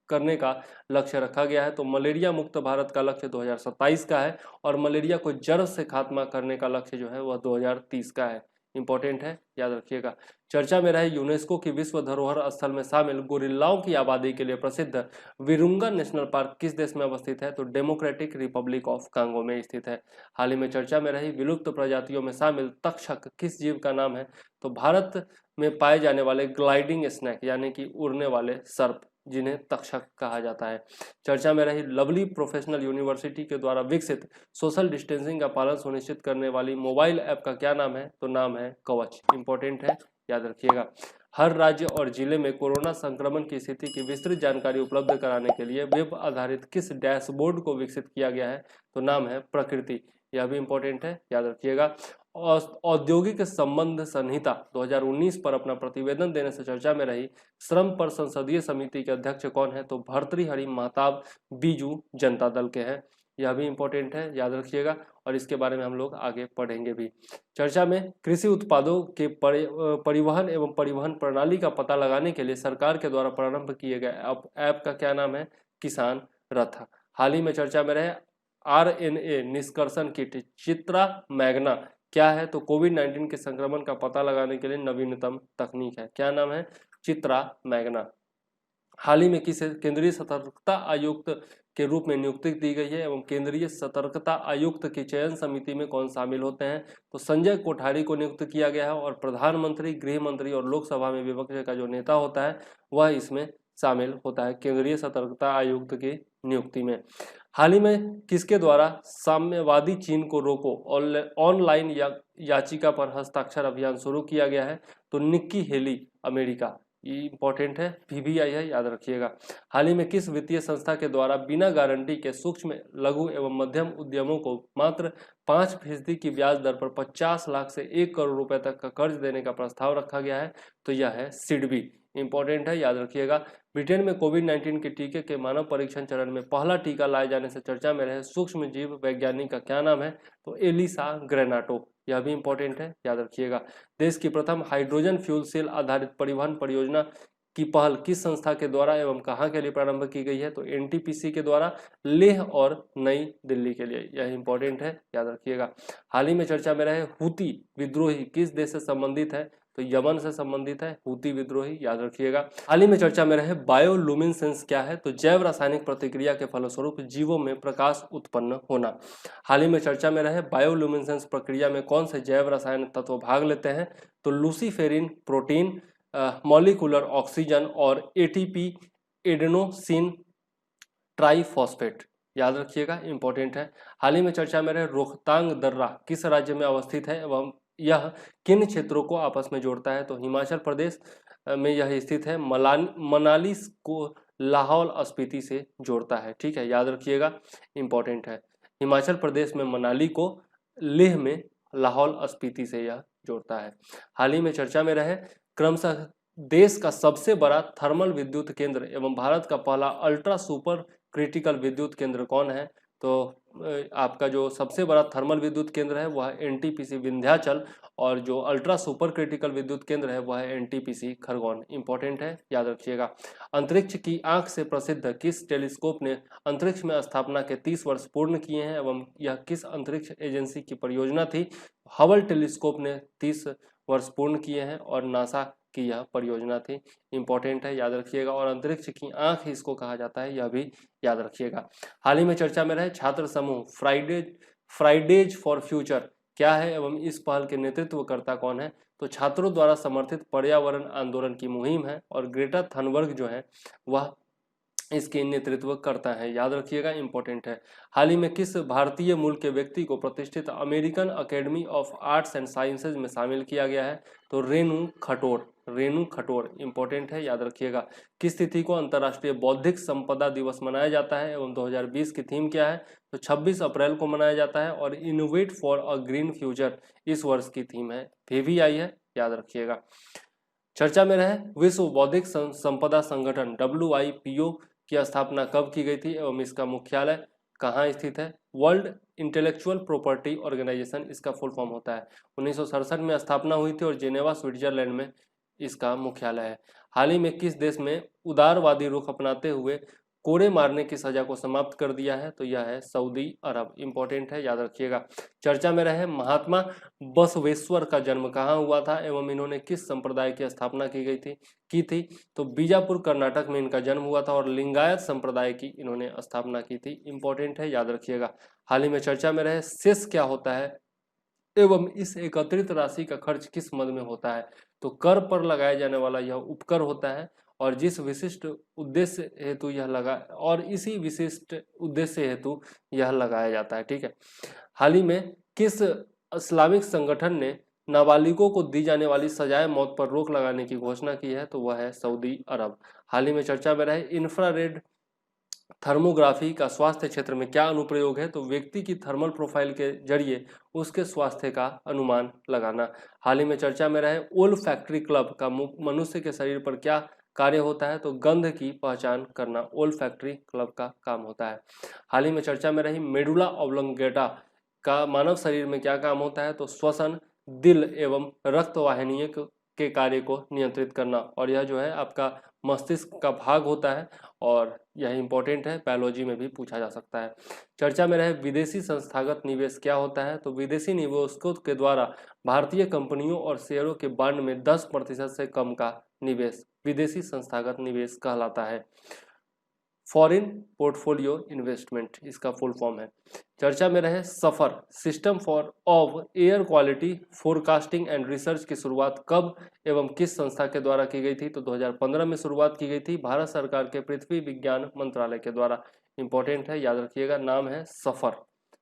करने का लक्ष्य रखा गया है? तो मलेरिया मुक्त भारत का लक्ष्य 2027 का है और मलेरिया को जड़ से खात्मा करने का लक्ष्य जो है वह 2030 का है। इंपॉर्टेंट है, याद रखिएगा। चर्चा में रहे यूनेस्को की विश्व धरोहर स्थल में शामिल गोरिल्लाओं की आबादी के लिए प्रसिद्ध विरुंगा नेशनल पार्क किस देश में अवस्थित है? तो डेमोक्रेटिक रिपब्लिक ऑफ कांगो में स्थित है। हाल ही में चर्चा में रही विलुप्त प्रजातियों में शामिल तक्षक किस जीव का नाम है? तो भारत में पाए जाने वाले ग्लाइडिंग स्नेक यानी कि उड़ने वाले सर्प जिन्हें तक्षक कहा जाता है। चर्चा में रही लवली प्रोफेशनल यूनिवर्सिटी के द्वारा विकसित सोशल डिस्टेंसिंग का पालन सुनिश्चित करने वाली मोबाइल ऐप का क्या नाम है? तो नाम है कवच। इंपॉर्टेंट है, याद रखिएगा। हर राज्य और जिले में कोरोना संक्रमण की स्थिति की विस्तृत जानकारी उपलब्ध कराने के लिए वेब आधारित किस डैशबोर्ड को विकसित किया गया है? तो नाम है प्रकृति। यह भी इंपॉर्टेंट है, याद रखिएगा। औद्योगिक संबंध संहिता 2019 पर अपना प्रतिवेदन देने से चर्चा में रही श्रम पर संसदीय समिति के अध्यक्ष कौन है? तो भर्तृहरि महताब बीजू जनता दल के हैं। यह भी इंपॉर्टेंट है, याद रखिएगा और इसके बारे में हम लोग आगे पढ़ेंगे भी। चर्चा में कृषि उत्पादों के परिवहन एवं परिवहन प्रणाली का पता लगाने के लिए सरकार के द्वारा प्रारंभ किए गए ऐप का क्या नाम है? किसान रथ। हाल ही में चर्चा में रहे RNA निष्कर्षण किट चित्रा मैग्ना क्या है? तो कोविड-19 के संक्रमण का पता लगाने के लिए नवीनतम तकनीक है। क्या नाम है? चित्रा मैग्ना। हाल ही में किसे केंद्रीय सतर्कता आयुक्त के रूप में नियुक्ति दी गई है एवं केंद्रीय सतर्कता आयुक्त की चयन समिति में कौन शामिल होते हैं? तो संजय कोठारी को नियुक्त किया गया है और प्रधानमंत्री, गृह मंत्री और लोकसभा में विपक्ष का जो नेता होता है वह इसमें शामिल होता है केंद्रीय सतर्कता आयुक्त की नियुक्ति में। हाल ही में किसके द्वारा साम्यवादी चीन को रोको ऑनलाइन याचिका पर हस्ताक्षर अभियान शुरू किया गया है? तो निक्की हेली, अमेरिका। ये इंपॉर्टेंट है, पीबीआई है, याद रखिएगा। हाल ही में किस वित्तीय संस्था के द्वारा बिना गारंटी के सूक्ष्म, लघु एवं मध्यम उद्यमों को मात्र 5% की ब्याज दर पर 50 लाख से 1 करोड़ रुपए तक का कर्ज देने का प्रस्ताव रखा गया है? तो यह है सिडबी। इंपॉर्टेंट है, याद रखिएगा। ब्रिटेन में कोविड-19 के टीके के मानव परीक्षण चरण में पहला टीका लाए जाने से चर्चा में रहे सूक्ष्म जीव वैज्ञानिक का क्या नाम है? तो एलिसा ग्रेनाटो। यह भी इंपॉर्टेंट है, याद रखिएगा। देश की प्रथम हाइड्रोजन फ्यूल सेल आधारित परिवहन परियोजना की पहल किस संस्था के द्वारा एवं कहां के लिए प्रारंभ की गई है? तो एनटीपीसी के द्वारा लेह और नई दिल्ली के लिए। यह इंपॉर्टेंट है, याद रखिएगा। हाल ही में चर्चा में रहे हूती विद्रोही किस देश से संबंधित है? तो यमन से संबंधित है हूती विद्रोही, याद रखिएगा। हाल ही में चर्चा में रहे बायोलुमिनेसेंस क्या है? तो जैव रासायनिक प्रतिक्रिया के फलस्वरूप जीवों में प्रकाश उत्पन्न होना। हाल ही में चर्चा में रहे बायोलुमिनेसेंस प्रक्रिया में कौन से जैव रासायनिक तत्व भाग लेते हैं? तो लूसीफेरिन, प्रोटीन, मॉलिक्यूलर ऑक्सीजन और एटीपी एडेनोसिन ट्राइफॉस्फेट, याद रखिएगा, इंपॉर्टेंट है। हाल ही में चर्चा में रहे रोहतांग दर्रा किस राज्य में अवस्थित है एवं यह किन क्षेत्रों को आपस में जोड़ता है? तो हिमाचल प्रदेश में यह स्थित है। मनाली को लाहौल स्पीति से जोड़ता है, ठीक है, याद रखिएगा, इंपॉर्टेंट है। हिमाचल प्रदेश में मनाली को लेह में लाहौल स्पीति से यह जोड़ता है। हाल ही में चर्चा में रहे क्रमशः देश का सबसे बड़ा थर्मल विद्युत केंद्र एवं भारत का पहला अल्ट्रा सुपर क्रिटिकल विद्युत केंद्र कौन है? तो आपका जो सबसे बड़ा थर्मल विद्युत केंद्र है वह एनटीपीसी विंध्याचल और जो अल्ट्रा सुपर क्रिटिकल विद्युत केंद्र है वह है एनटीपीसी खरगोन। इंपॉर्टेंट है, याद रखिएगा। अंतरिक्ष की आंख से प्रसिद्ध किस टेलीस्कोप ने अंतरिक्ष में स्थापना के 30 वर्ष पूर्ण किए हैं एवं यह किस अंतरिक्ष एजेंसी की परियोजना थी? हबल टेलीस्कोप ने 30 वर्ष पूर्ण किए हैं और नासा की यह परियोजना थी। इंपॉर्टेंट है, याद रखिएगा। और अंतरिक्ष की आंख इसको कहा जाता है, यह भी याद रखिएगा। हाल ही में चर्चा में रहे छात्र समूह फ्राइडेज फॉर फ्यूचर क्या है एवं इस पहल के नेतृत्वकर्ता कौन है? तो छात्रों द्वारा समर्थित पर्यावरण आंदोलन की मुहिम है और ग्रेटा थनबर्ग जो है वह इसके नेतृत्व करता है, याद रखिएगा, इंपॉर्टेंट है। हाल ही में किस भारतीय मूल के व्यक्ति को प्रतिष्ठित American academy of arts and sciences में शामिल किया गया है? तो रेणु खटोर, इंपॉर्टेंट है, याद रखिएगा। किस तिथि को अंतर्राष्ट्रीय बौद्धिक संपदा दिवस मनाया जाता है एवं 2020 की थीम क्या है? तो 26 अप्रैल को मनाया जाता है और innovate for a green future इस वर्ष की थीम है। पीबीआई है, याद रखिएगा। चर्चा में रहे विश्व बौद्धिक संपदा संगठन WIPO की स्थापना कब की गई थी एवं इसका मुख्यालय कहाँ स्थित है? वर्ल्ड इंटेलेक्चुअल प्रॉपर्टी ऑर्गेनाइजेशन इसका फुल फॉर्म होता है। 1967 में स्थापना हुई थी और जेनेवा स्विट्जरलैंड में इसका मुख्यालय है। हाल ही में किस देश में उदारवादी रुख अपनाते हुए कोड़े मारने की सजा को समाप्त कर दिया है? तो यह है सऊदी अरब। इंपॉर्टेंट है, याद रखिएगा। चर्चा में रहे महात्मा बसवेश्वर का जन्म कहाँ हुआ था एवं इन्होंने किस संप्रदाय की स्थापना की थी? तो बीजापुर कर्नाटक में इनका जन्म हुआ था और लिंगायत संप्रदाय की इन्होंने स्थापना की थी। इंपॉर्टेंट है, याद रखिएगा। हाल ही में चर्चा में रहे सेस क्या होता है एवं इस एकत्रित राशि का खर्च किस मद में होता है? तो कर पर लगाया जाने वाला यह उपकर होता है और जिस विशिष्ट उद्देश्य हेतु यह लगाया जाता है, ठीक है। हाल ही में किस इस्लामिक संगठन ने नाबालिगों को दी जाने वाली सजाए मौत पर रोक लगाने की घोषणा की है? तो वह है सऊदी अरब। हाल ही में चर्चा में रहे इंफ्रारेड थर्मोग्राफी का स्वास्थ्य क्षेत्र में क्या अनुप्रयोग है? तो व्यक्ति की थर्मल प्रोफाइल के जरिए उसके स्वास्थ्य का अनुमान लगाना। हाल ही में चर्चा में रहे ओल्फैक्टरी क्लब का मनुष्य के शरीर पर क्या कार्य होता है? तो गंध की पहचान करना ओल्फैक्टरी क्लब का काम होता है। हाल ही में चर्चा में रही मेडुला ऑब्लोंगेटा का मानव शरीर में क्या काम होता है? तो श्वसन, दिल एवं रक्त वाहिनी के कार्य को नियंत्रित करना और यह जो है आपका मस्तिष्क का भाग होता है और यह इंपॉर्टेंट है, बायोलॉजी में भी पूछा जा सकता है। चर्चा में रहे विदेशी संस्थागत निवेश क्या होता है? तो विदेशी निवेशकों के द्वारा भारतीय कंपनियों और शेयरों के बांड में 10% से कम का निवेश विदेशी संस्थागत निवेश कहलाता है। फॉरेन पोर्टफोलियो इन्वेस्टमेंट इसका फुल फॉर्म है। चर्चा में रहे SAFAR, system for of air quality forecasting and research की शुरुआत कब एवं किस संस्था के द्वारा की गई थी? तो 2015 में शुरुआत की गई थी भारत सरकार के पृथ्वी विज्ञान मंत्रालय के द्वारा। इंपॉर्टेंट है, याद रखिएगा, नाम है SAFAR,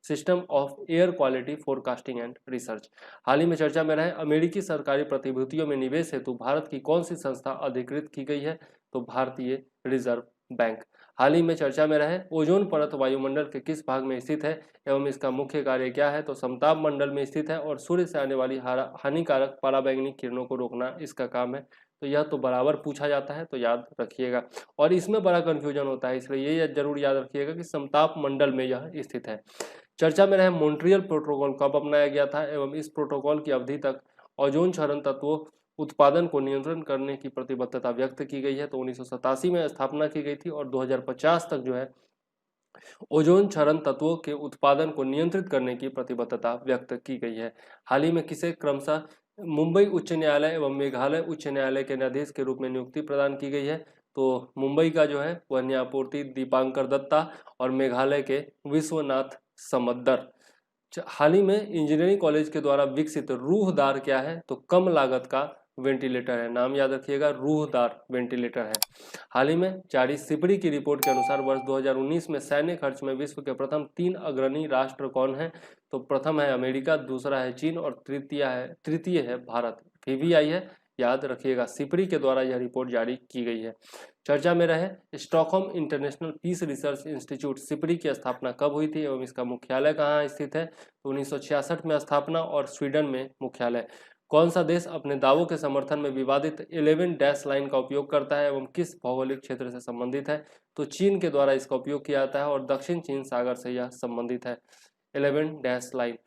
system of air quality forecasting and research. हाल ही में चर्चा में रहे अमेरिकी सरकारी प्रतिभूतियों में निवेश हेतु भारत की कौन सी संस्था अधिकृत की गई है? तो भारतीय रिजर्व बैंक। हाल ही में चर्चा में रहे ओजोन परत वायुमंडल के किस भाग में स्थित है एवं इसका मुख्य कार्य क्या है? तो समताप मंडल में स्थित है और सूर्य से आने वाली हानिकारक पराबैंगनी किरणों को रोकना इसका काम है। तो यह तो बराबर पूछा जाता है, तो याद रखिएगा। और इसमें बड़ा कंफ्यूजन होता है, इसलिए ये जरूर याद रखिएगा कि समताप मंडल में यह स्थित है। चर्चा में रहे मॉन्ट्रियल प्रोटोकॉल कब अपनाया गया था एवं इस प्रोटोकॉल की अवधि तक ओजोन क्षरण तत्वों उत्पादन को नियंत्रण करने की प्रतिबद्धता व्यक्त की गई है? तो 1987 में स्थापना की गई थी और 2050 तक जो है ओजोन क्षरण तत्वों के उत्पादन को नियंत्रित करने की प्रतिबद्धता व्यक्त की गई है। हाल ही में किसे क्रमशः मुंबई उच्च न्यायालय एवं मेघालय उच्च न्यायालय के न्यायाधीश के रूप में नियुक्ति प्रदान की गई है? तो मुंबई का जो है वह न्यायपूर्ति दीपांकर दत्ता और मेघालय के विश्वनाथ समद्दर। हाल ही में इंजीनियरिंग कॉलेज के द्वारा विकसित रूहदार क्या है? तो कम लागत का वेंटिलेटर है। नाम याद रखिएगा, रूहदार वेंटिलेटर है। हाल ही में जारी सिपरी की रिपोर्ट के अनुसार वर्ष 2019 में सैन्य खर्च में विश्व के प्रथम 3 अग्रणी राष्ट्र कौन है? तो प्रथम है अमेरिका, दूसरा है चीन और तृतीय है भारत। पीवीआई है, याद रखिएगा। सिपरी के द्वारा यह रिपोर्ट जारी की गई है। चर्चा में रहे Stockholm International Peace Research Institute SIPRI की स्थापना कब हुई थी एवं इसका मुख्यालय कहाँ स्थित है? तो 1966 में स्थापना और स्वीडन में मुख्यालय। कौन सा देश अपने दावों के समर्थन में विवादित 11 डैश लाइन का उपयोग करता है एवं किस भौगोलिक क्षेत्र से संबंधित है? तो चीन के द्वारा इसका उपयोग किया जाता है और दक्षिण चीन सागर से यह संबंधित है, 11 डैश लाइन।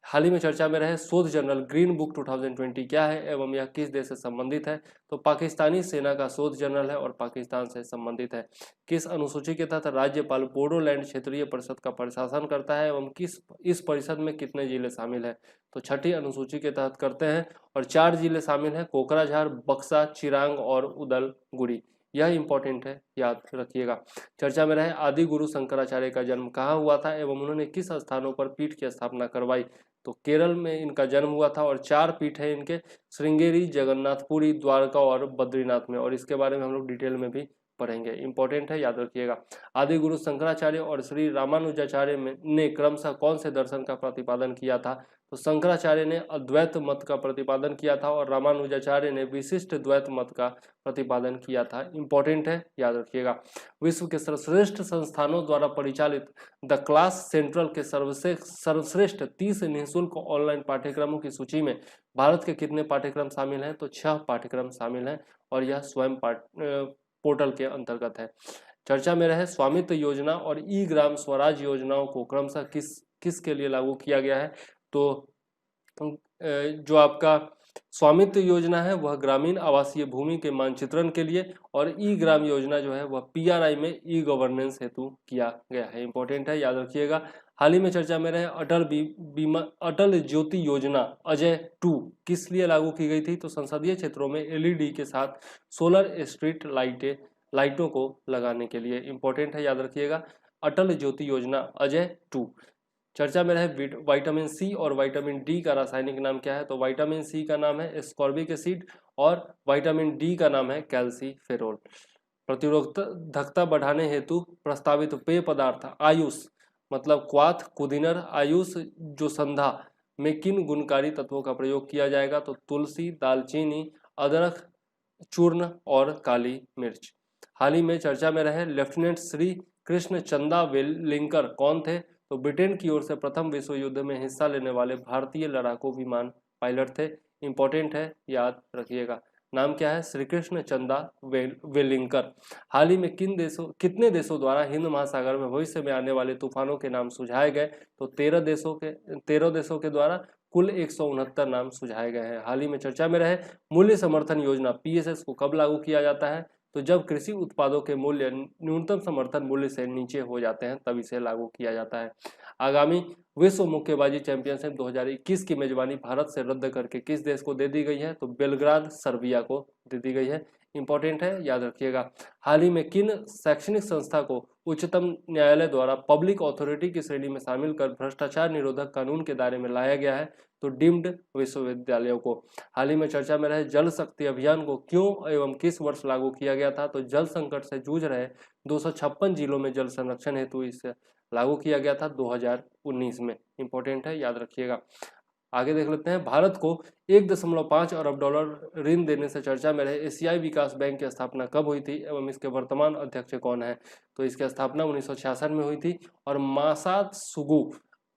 हाल ही में चर्चा में रहे शोध जर्नल ग्रीन बुक 2020 क्या है एवं यह किस देश से संबंधित है? तो पाकिस्तानी सेना का शोध जर्नल है और पाकिस्तान से संबंधित है। किस अनुसूची के तहत राज्यपाल बोडोलैंड क्षेत्रीय परिषद का प्रशासन करता है एवं इस परिषद में कितने जिले शामिल है? तो छठी अनुसूची के तहत करते हैं और 4 जिले शामिल हैं, कोकराझार, बक्सा, चिरांग और उदलगुड़ी। यह इंपॉर्टेंट है, याद रखिएगा। चर्चा में रहे आदि गुरु शंकराचार्य का जन्म कहाँ हुआ था एवं उन्होंने किस स्थानों पर पीठ की स्थापना करवाई? तो केरल में इनका जन्म हुआ था और 4 पीठ है इनके, श्रृंगेरी, जगन्नाथपुरी, द्वारका और बद्रीनाथ में, और इसके बारे में हम लोग डिटेल में भी पढ़ेंगे। इंपॉर्टेंट है, याद रखिएगा। आदि गुरु शंकराचार्य और श्री रामानुजाचार्य ने क्रमशः कौन से दर्शन का प्रतिपादन किया था? तो शंकराचार्य ने अद्वैत मत का प्रतिपादन किया था और रामानुजाचार्य ने विशिष्ट द्वैत मत का प्रतिपादन किया था। इंपॉर्टेंट है, याद रखिएगा। विश्व के सर्वश्रेष्ठ संस्थानों द्वारा परिचालित द क्लास सेंट्रल के सर्वश्रेष्ठ 30 निःशुल्क ऑनलाइन पाठ्यक्रमों की सूची में भारत के कितने पाठ्यक्रम शामिल हैं? तो 6 पाठ्यक्रम शामिल हैं और यह स्वयं पोर्टल के अंतर्गत है। चर्चा में रहे स्वामित्व योजना और ई ग्राम स्वराज योजनाओं को क्रमशः किसके लिए लागू किया गया है? तो जो आपका स्वामित्व योजना है वह ग्रामीण आवासीय भूमि के मानचित्रण के लिए, और ई ग्राम योजना जो है वह पीआरआई में ई गवर्नेंस हेतु किया गया है। इंपॉर्टेंट है, याद रखिएगा। हाल ही में चर्चा में रहे अटल ज्योति योजना अजय 2 किस लिए लागू की गई थी? तो संसदीय क्षेत्रों में एलईडी के साथ सोलर स्ट्रीट लाइटों को लगाने के लिए। इंपॉर्टेंट है, याद रखिएगा। अटल ज्योति योजना अजय 2। चर्चा में रहे विटामिन सी और विटामिन डी का रासायनिक नाम क्या है? तो विटामिन सी का नाम है एस्कॉर्बिक एसिड और विटामिन डी का नाम है कैल्सीफेरोल। प्रतिरोधकता बढ़ाने हेतु प्रस्तावित पेय पदार्थ आयुष मतलब क्वाथ, कुदिनर, आयुष जो संधा में किन गुणकारी तत्वों का प्रयोग किया जाएगा? तो तुलसी, दालचीनी, अदरक चूर्ण और काली मिर्च। हाल ही में चर्चा में रहे लेफ्टिनेंट श्री कृष्ण चंदा वेलिंकर कौन थे? तो ब्रिटेन की ओर से प्रथम विश्व युद्ध में हिस्सा लेने वाले भारतीय लड़ाकू विमान पायलट थे। इंपॉर्टेंट है, याद रखिएगा। नाम क्या है? श्री कृष्ण चंदा वेलिंकर। हाल ही में कितने देशों द्वारा हिंद महासागर में भविष्य में आने वाले तूफानों के नाम सुझाए गए? तो 13 देशों के द्वारा कुल 169 नाम सुझाए गए हैं। हाल ही में चर्चा में रहे मूल्य समर्थन योजना पीएसएस को कब लागू किया जाता है? तो जब कृषि उत्पादों के मूल्य न्यूनतम समर्थन मूल्य से नीचे हो जाते हैं तब इसे लागू किया जाता है। आगामी विश्व मुक्केबाजी चैंपियनशिप 2021 की मेजबानी भारत से रद्द करके किस देश को दे दी गई है? तो बेलग्राद सर्बिया को दे दी गई है। इंपॉर्टेंट है, याद रखिएगा। हाल ही में किन शैक्षणिक संस्था को उच्चतम न्यायालय द्वारा पब्लिक अथॉरिटी की श्रेणी में शामिल कर भ्रष्टाचार निरोधक कानून के दायरे में लाया गया है? तो डीम्ड विश्वविद्यालयों को। हाल ही में चर्चा में रहे जल शक्ति अभियान को क्यों एवं किस वर्ष लागू किया गया था? तो जल संकट से जूझ रहे 256 जिलों में जल संरक्षण हेतु इसे लागू किया गया था 2019 में। इंपॉर्टेंट है, याद रखिएगा। आगे देख लेते हैं, भारत को 1.5 अरब डॉलर ऋण देने से चर्चा में रहे एशियाई विकास बैंक की स्थापना कब हुई थी एवं इसके वर्तमान अध्यक्ष कौन है? तो इसकी स्थापना 1966 में हुई थी और मासात्सुगु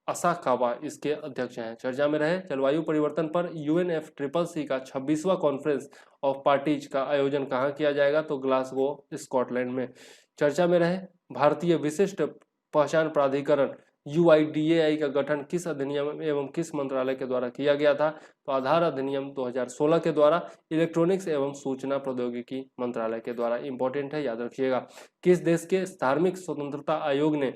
असाकावा इसके अध्यक्ष हैं। चर्चा में रहे जलवायु परिवर्तन पर UNFCCC का 26वां कॉन्फ्रेंस ऑफ पार्टीज का आयोजन कहाँ किया जाएगा? तो ग्लासगो स्कॉटलैंड में। चर्चा में रहे भारतीय विशिष्ट पहचान प्राधिकरण UIDAI का गठन किस अधिनियम एवं किस मंत्रालय के द्वारा किया गया था? तो आधार अधिनियम 2016 के द्वारा, इलेक्ट्रॉनिक्स एवं सूचना प्रौद्योगिकी मंत्रालय के द्वारा। इंपॉर्टेंट है, याद रखिएगा। किस देश के धार्मिक स्वतंत्रता आयोग ने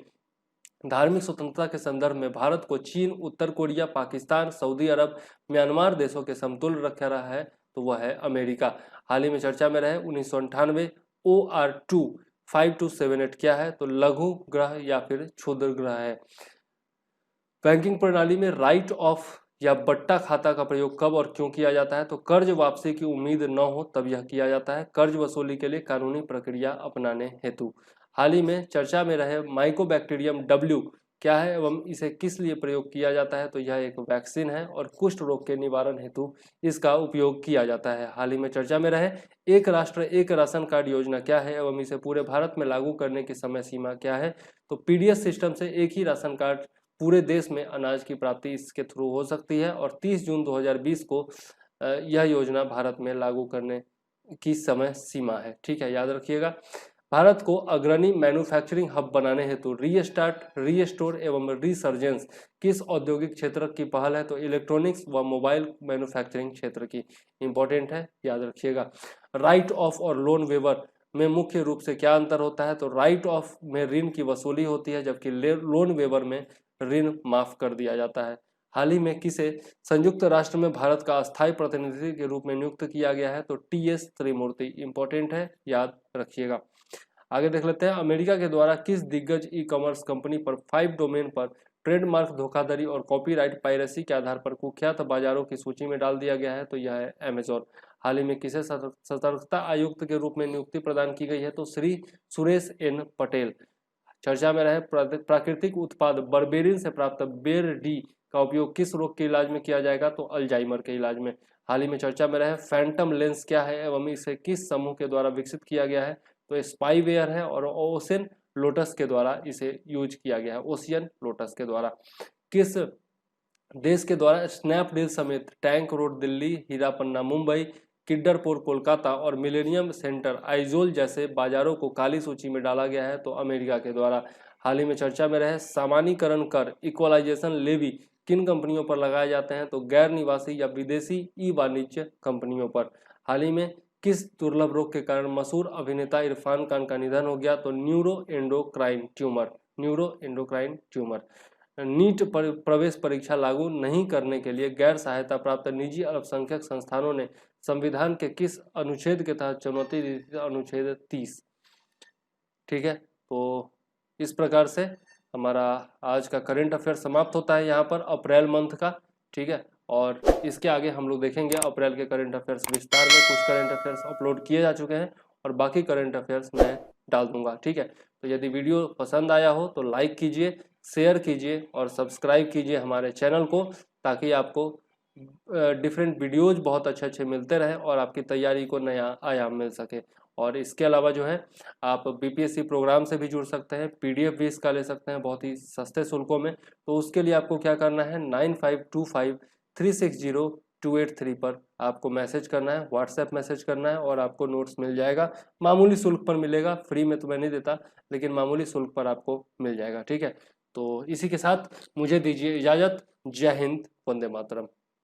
धार्मिक स्वतंत्रता के संदर्भ में भारत को चीन, उत्तर कोरिया, पाकिस्तान, सऊदी अरब, म्यांमार देशों के समतुल्य रखा रहा है? तो वह है अमेरिका। हाल ही में चर्चा में रहे 1998 OR2 5278 क्या है? तो लघु ग्रह या फिर क्षुद्र ग्रह है। बैंकिंग प्रणाली में राइट ऑफ या बट्टा खाता का प्रयोग कब और क्यों किया जाता है? तो कर्ज वापसी की उम्मीद न हो तब यह किया जाता है, कर्ज वसूली के लिए कानूनी प्रक्रिया अपनाने हेतु। हाल ही में चर्चा में रहे माइकोबैक्टीरियम W क्या है एवं इसे किस लिए प्रयोग किया जाता है? तो यह एक वैक्सीन है और कुष्ठ रोग के निवारण हेतु इसका उपयोग किया जाता है। हाल ही में चर्चा में रहे एक राष्ट्र एक राशन कार्ड योजना क्या है एवं इसे पूरे भारत में लागू करने की समय सीमा क्या है? तो PDS सिस्टम से एक ही राशन कार्ड पूरे देश में अनाज की प्राप्ति इसके थ्रू हो सकती है और 30 जून 2020 को यह योजना भारत में लागू करने की समय सीमा है। ठीक है, याद रखिएगा। भारत को अग्रणी मैन्युफैक्चरिंग हब बनाने हेतु रीस्टार्ट, रीस्टोर एवं रीसर्जेंस किस औद्योगिक क्षेत्र की पहल है? तो इलेक्ट्रॉनिक्स व मोबाइल मैन्युफैक्चरिंग क्षेत्र की। इंपॉर्टेंट है, याद रखिएगा। राइट ऑफ और लोन वेवर में मुख्य रूप से क्या अंतर होता है? तो राइट ऑफ में ऋण की वसूली होती है जबकि लोन वेवर में ऋण माफ कर दिया जाता है। हाल ही में किसे संयुक्त राष्ट्र में भारत का अस्थायी प्रतिनिधि के रूप में नियुक्त किया गया है? तो TS त्रिमूर्ति। इंपॉर्टेंट है, याद रखिएगा। आगे देख लेते हैं, अमेरिका के द्वारा किस दिग्गज ई-कॉमर्स कंपनी पर 5 डोमेन पर ट्रेडमार्क धोखाधड़ी और कॉपीराइट पायरेसी के आधार पर कुख्यात बाजारों की सूची में डाल दिया गया है? तो यह है अमेजॉन। हाल ही में किसे सतर्कता आयुक्त के रूप में नियुक्ति प्रदान की गई है? तो श्री सुरेश N पटेल। चर्चा में रहे प्राकृतिक उत्पाद बर्बेरिन से प्राप्त बेर डी का उपयोग किस रोग के इलाज में किया जाएगा? तो अल्जाइमर के इलाज में। हाल ही में चर्चा में रहे फैंटम लेंस क्या है एवं इसे किस समूह के द्वारा विकसित किया गया है? तो स्पाईवेयर है और ओशियन लोटस के द्वारा इसे यूज किया गया है, ओशियन लोटस के द्वारा। किस देश के द्वारा स्नैपडील समेत टैंक रोड दिल्ली, हीरा पन्ना मुंबई, किड्डरपुर कोलकाता और मिलेनियम सेंटर आइजोल जैसे बाजारों को काली सूची में डाला गया है? तो अमेरिका के द्वारा। हाल ही में चर्चा में रहे सामान्यीकरण कर इक्वलाइजेशन लेवी किन कंपनियों पर लगाए जाते हैं? तो गैर निवासी या विदेशी ई वाणिज्य कंपनियों पर। हाल ही में किस दुर्लभ रोग के कारण मशहूर अभिनेता इरफान खान का निधन हो गया? तो न्यूरो एंडोक्राइन ट्यूमर। नीट प्रवेश परीक्षा लागू नहीं करने के लिए गैर सहायता प्राप्त निजी अल्पसंख्यक संस्थानों ने संविधान के किस अनुच्छेद के तहत चुनौती दी थी? अनुच्छेद 30। ठीक है, तो इस प्रकार से हमारा आज का करंट अफेयर समाप्त होता है यहाँ पर अप्रैल मंथ का। ठीक है, और इसके आगे हम लोग देखेंगे अप्रैल के करंट अफेयर्स विस्तार में। कुछ करंट अफेयर्स अपलोड किए जा चुके हैं और बाकी करंट अफेयर्स मैं डाल दूंगा। ठीक है, तो यदि वीडियो पसंद आया हो तो लाइक कीजिए, शेयर कीजिए और सब्सक्राइब कीजिए हमारे चैनल को, ताकि आपको डिफरेंट वीडियोज बहुत अच्छे मिलते रहे और आपकी तैयारी को नया आयाम मिल सके। और इसके अलावा जो है आप BPSC प्रोग्राम से भी जुड़ सकते हैं, PDF भी इसका ले सकते हैं बहुत ही सस्ते शुल्कों में। तो उसके लिए आपको क्या करना है, 9525360283 पर आपको मैसेज करना है, व्हाट्सएप मैसेज करना है और आपको नोट्स मिल जाएगा। मामूली शुल्क पर मिलेगा, फ्री में तो मैं नहीं देता, लेकिन मामूली शुल्क पर आपको मिल जाएगा। ठीक है, तो इसी के साथ मुझे दीजिए इजाज़त। जय हिंद, वंदे मातरम।